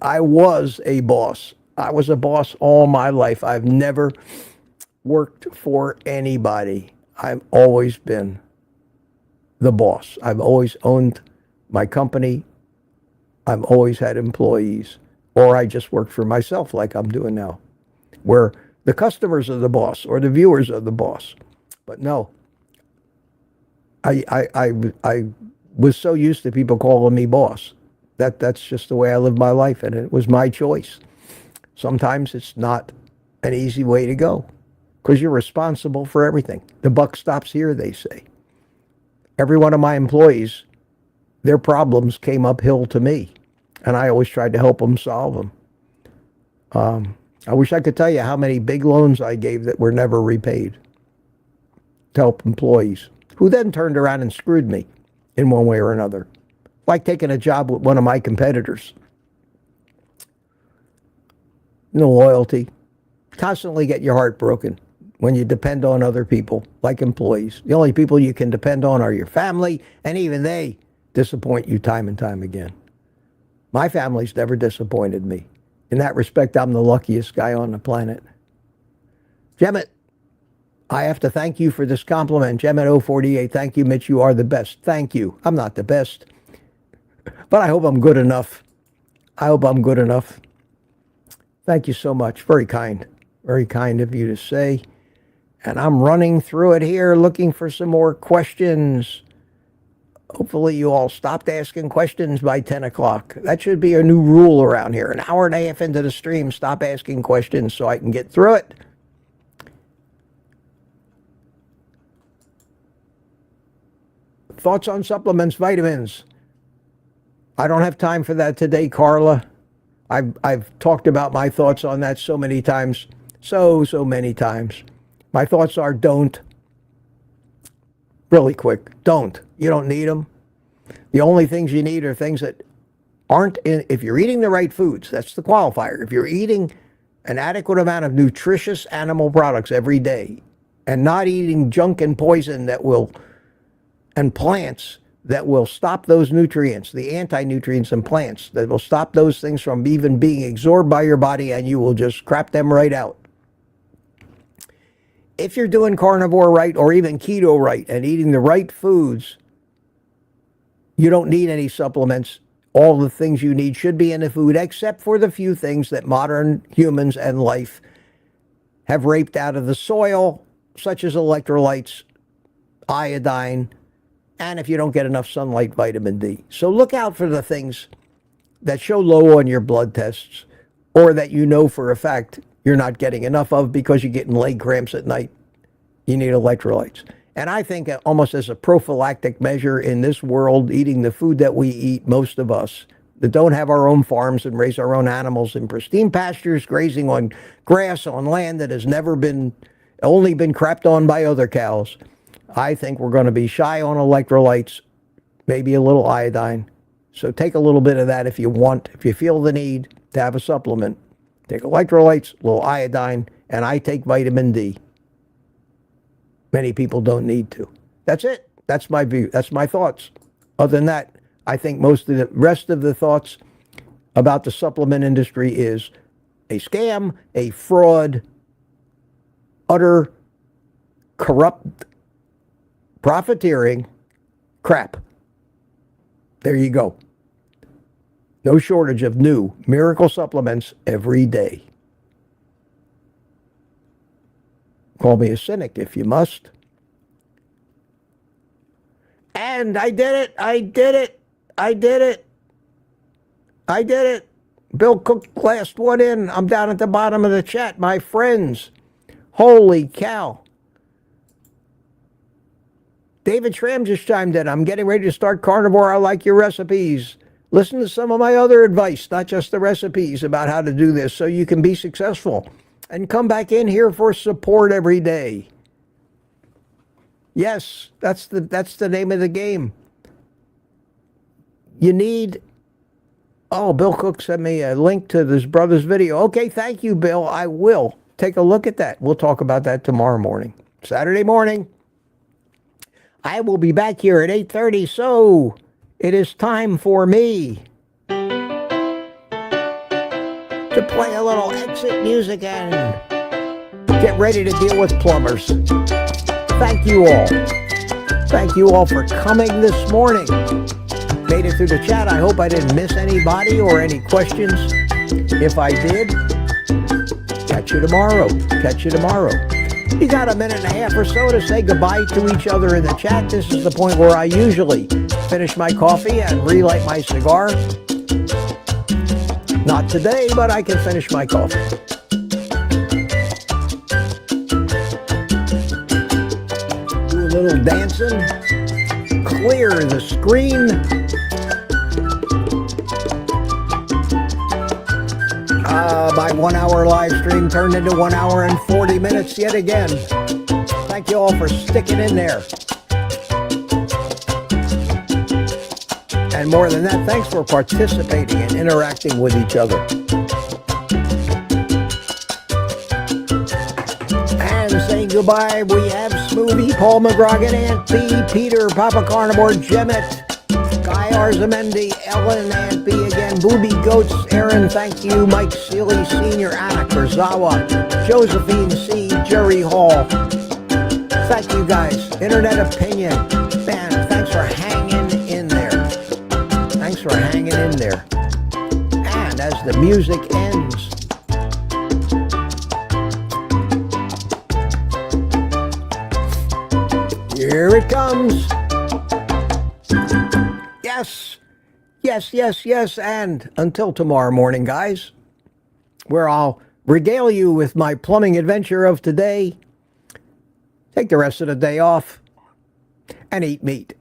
I was a boss. I was a boss all my life. I've never worked for anybody. I've always been the boss. I've always owned my company. I've always had employees, or I just worked for myself like I'm doing now, where the customers are the boss or the viewers are the boss. But no, I was so used to people calling me boss That's just the way I live my life, and it was my choice. Sometimes it's not an easy way to go because you're responsible for everything. The buck stops here, they say. Every one of my employees, their problems came uphill to me, and I always tried to help them solve them. I wish I could tell you how many big loans I gave that were never repaid to help employees, who then turned around and screwed me in one way or another. Like taking a job with one of my competitors. No loyalty. Constantly get your heart broken when you depend on other people, like employees. The only people you can depend on are your family, and even they disappoint you time and time again. My family's never disappointed me. In that respect, I'm the luckiest guy on the planet. Gemmet, I have to thank you for this compliment. Gemmet048, thank you, Mitch. You are the best. Thank you. I'm not the best, but I hope I'm good enough. I hope I'm good enough. Thank you so much. Very kind of you to say. And I'm running through it here looking for some more questions. Hopefully you all stopped asking questions by 10 o'clock. That should be a new rule around here. An hour and a half into the stream, stop asking questions so I can get through it. Thoughts on supplements, vitamins. I don't have time for that today, Carla. I've talked about my thoughts on that so many times. So many times. My thoughts are don't. Really quick, don't. You don't need them. The only things you need are things that aren't in, if you're eating the right foods, that's the qualifier. If you're eating an adequate amount of nutritious animal products every day and not eating junk and poison that will, and plants that will stop those nutrients, the anti-nutrients in plants, that will stop those things from even being absorbed by your body, and you will just crap them right out. If you're doing carnivore right or even keto right and eating the right foods, you don't need any supplements. All the things you need should be in the food, except for the few things that modern humans and life have raped out of the soil, such as electrolytes, iodine, and if you don't get enough sunlight, vitamin D. So look out for the things that show low on your blood tests, or that you know for a fact you're not getting enough of because you're getting leg cramps at night. You need electrolytes. And I think almost as a prophylactic measure in this world, eating the food that we eat, most of us that don't have our own farms and raise our own animals in pristine pastures, grazing on grass on land that has only been crapped on by other cows, I think we're going to be shy on electrolytes, maybe a little iodine. So take a little bit of that if you want, if you feel the need to have a supplement. Take electrolytes, a little iodine, and I take vitamin D. Many people don't need to. That's it. That's my view. That's my thoughts. Other than that, I think most of the rest of the thoughts about the supplement industry is a scam, a fraud, utter corrupt profiteering crap. There you go. No shortage of new miracle supplements every day. Call me a cynic if you must. And I did it. I did it. I did it. I did it. Bill Cook, last one in. I'm down at the bottom of the chat, my friends. Holy cow. David Schramm just chimed in. I'm getting ready to start carnivore. I like your recipes. Listen to some of my other advice, not just the recipes, about how to do this so you can be successful. And come back in here for support every day. Yes, that's the name of the game. You need... Oh, Bill Cook sent me a link to this brother's video. Okay, thank you, Bill. I will take a look at that. We'll talk about that tomorrow morning. Saturday morning. I will be back here at 8:30, so it is time for me to play a little exit music and get ready to deal with plumbers. Thank you all. Thank you all for coming this morning. Made it through the chat. I hope I didn't miss anybody or any questions. If I did, catch you tomorrow. Catch you tomorrow. You got a minute and a half or so to say goodbye to each other in the chat. This is the point where I usually finish my coffee and relight my cigar. Not today, but I can finish my coffee. Do a little dancing. Clear the screen. My 1 hour live stream turned into 1 hour and 40 minutes yet again. Thank you all for sticking in there. And more than that, thanks for participating and interacting with each other. And saying goodbye, we have Smoothie, Paul McGrogan, Aunt P, Peter, Papa Carnivore, Jemmet, Guy Arzamendi, Ellen, Aunt B again, Booby Goats, Aaron, thank you, Mike Seeley Sr., Anna Kurzawa, Josephine C., Jerry Hall. Thank you guys. Internet Opinion. Man, thanks for hanging in there. Thanks for hanging in there. And as the music ends, here it comes. Yes, yes, yes, yes. And until tomorrow morning, guys, where I'll regale you with my plumbing adventure of today, take the rest of the day off and eat meat.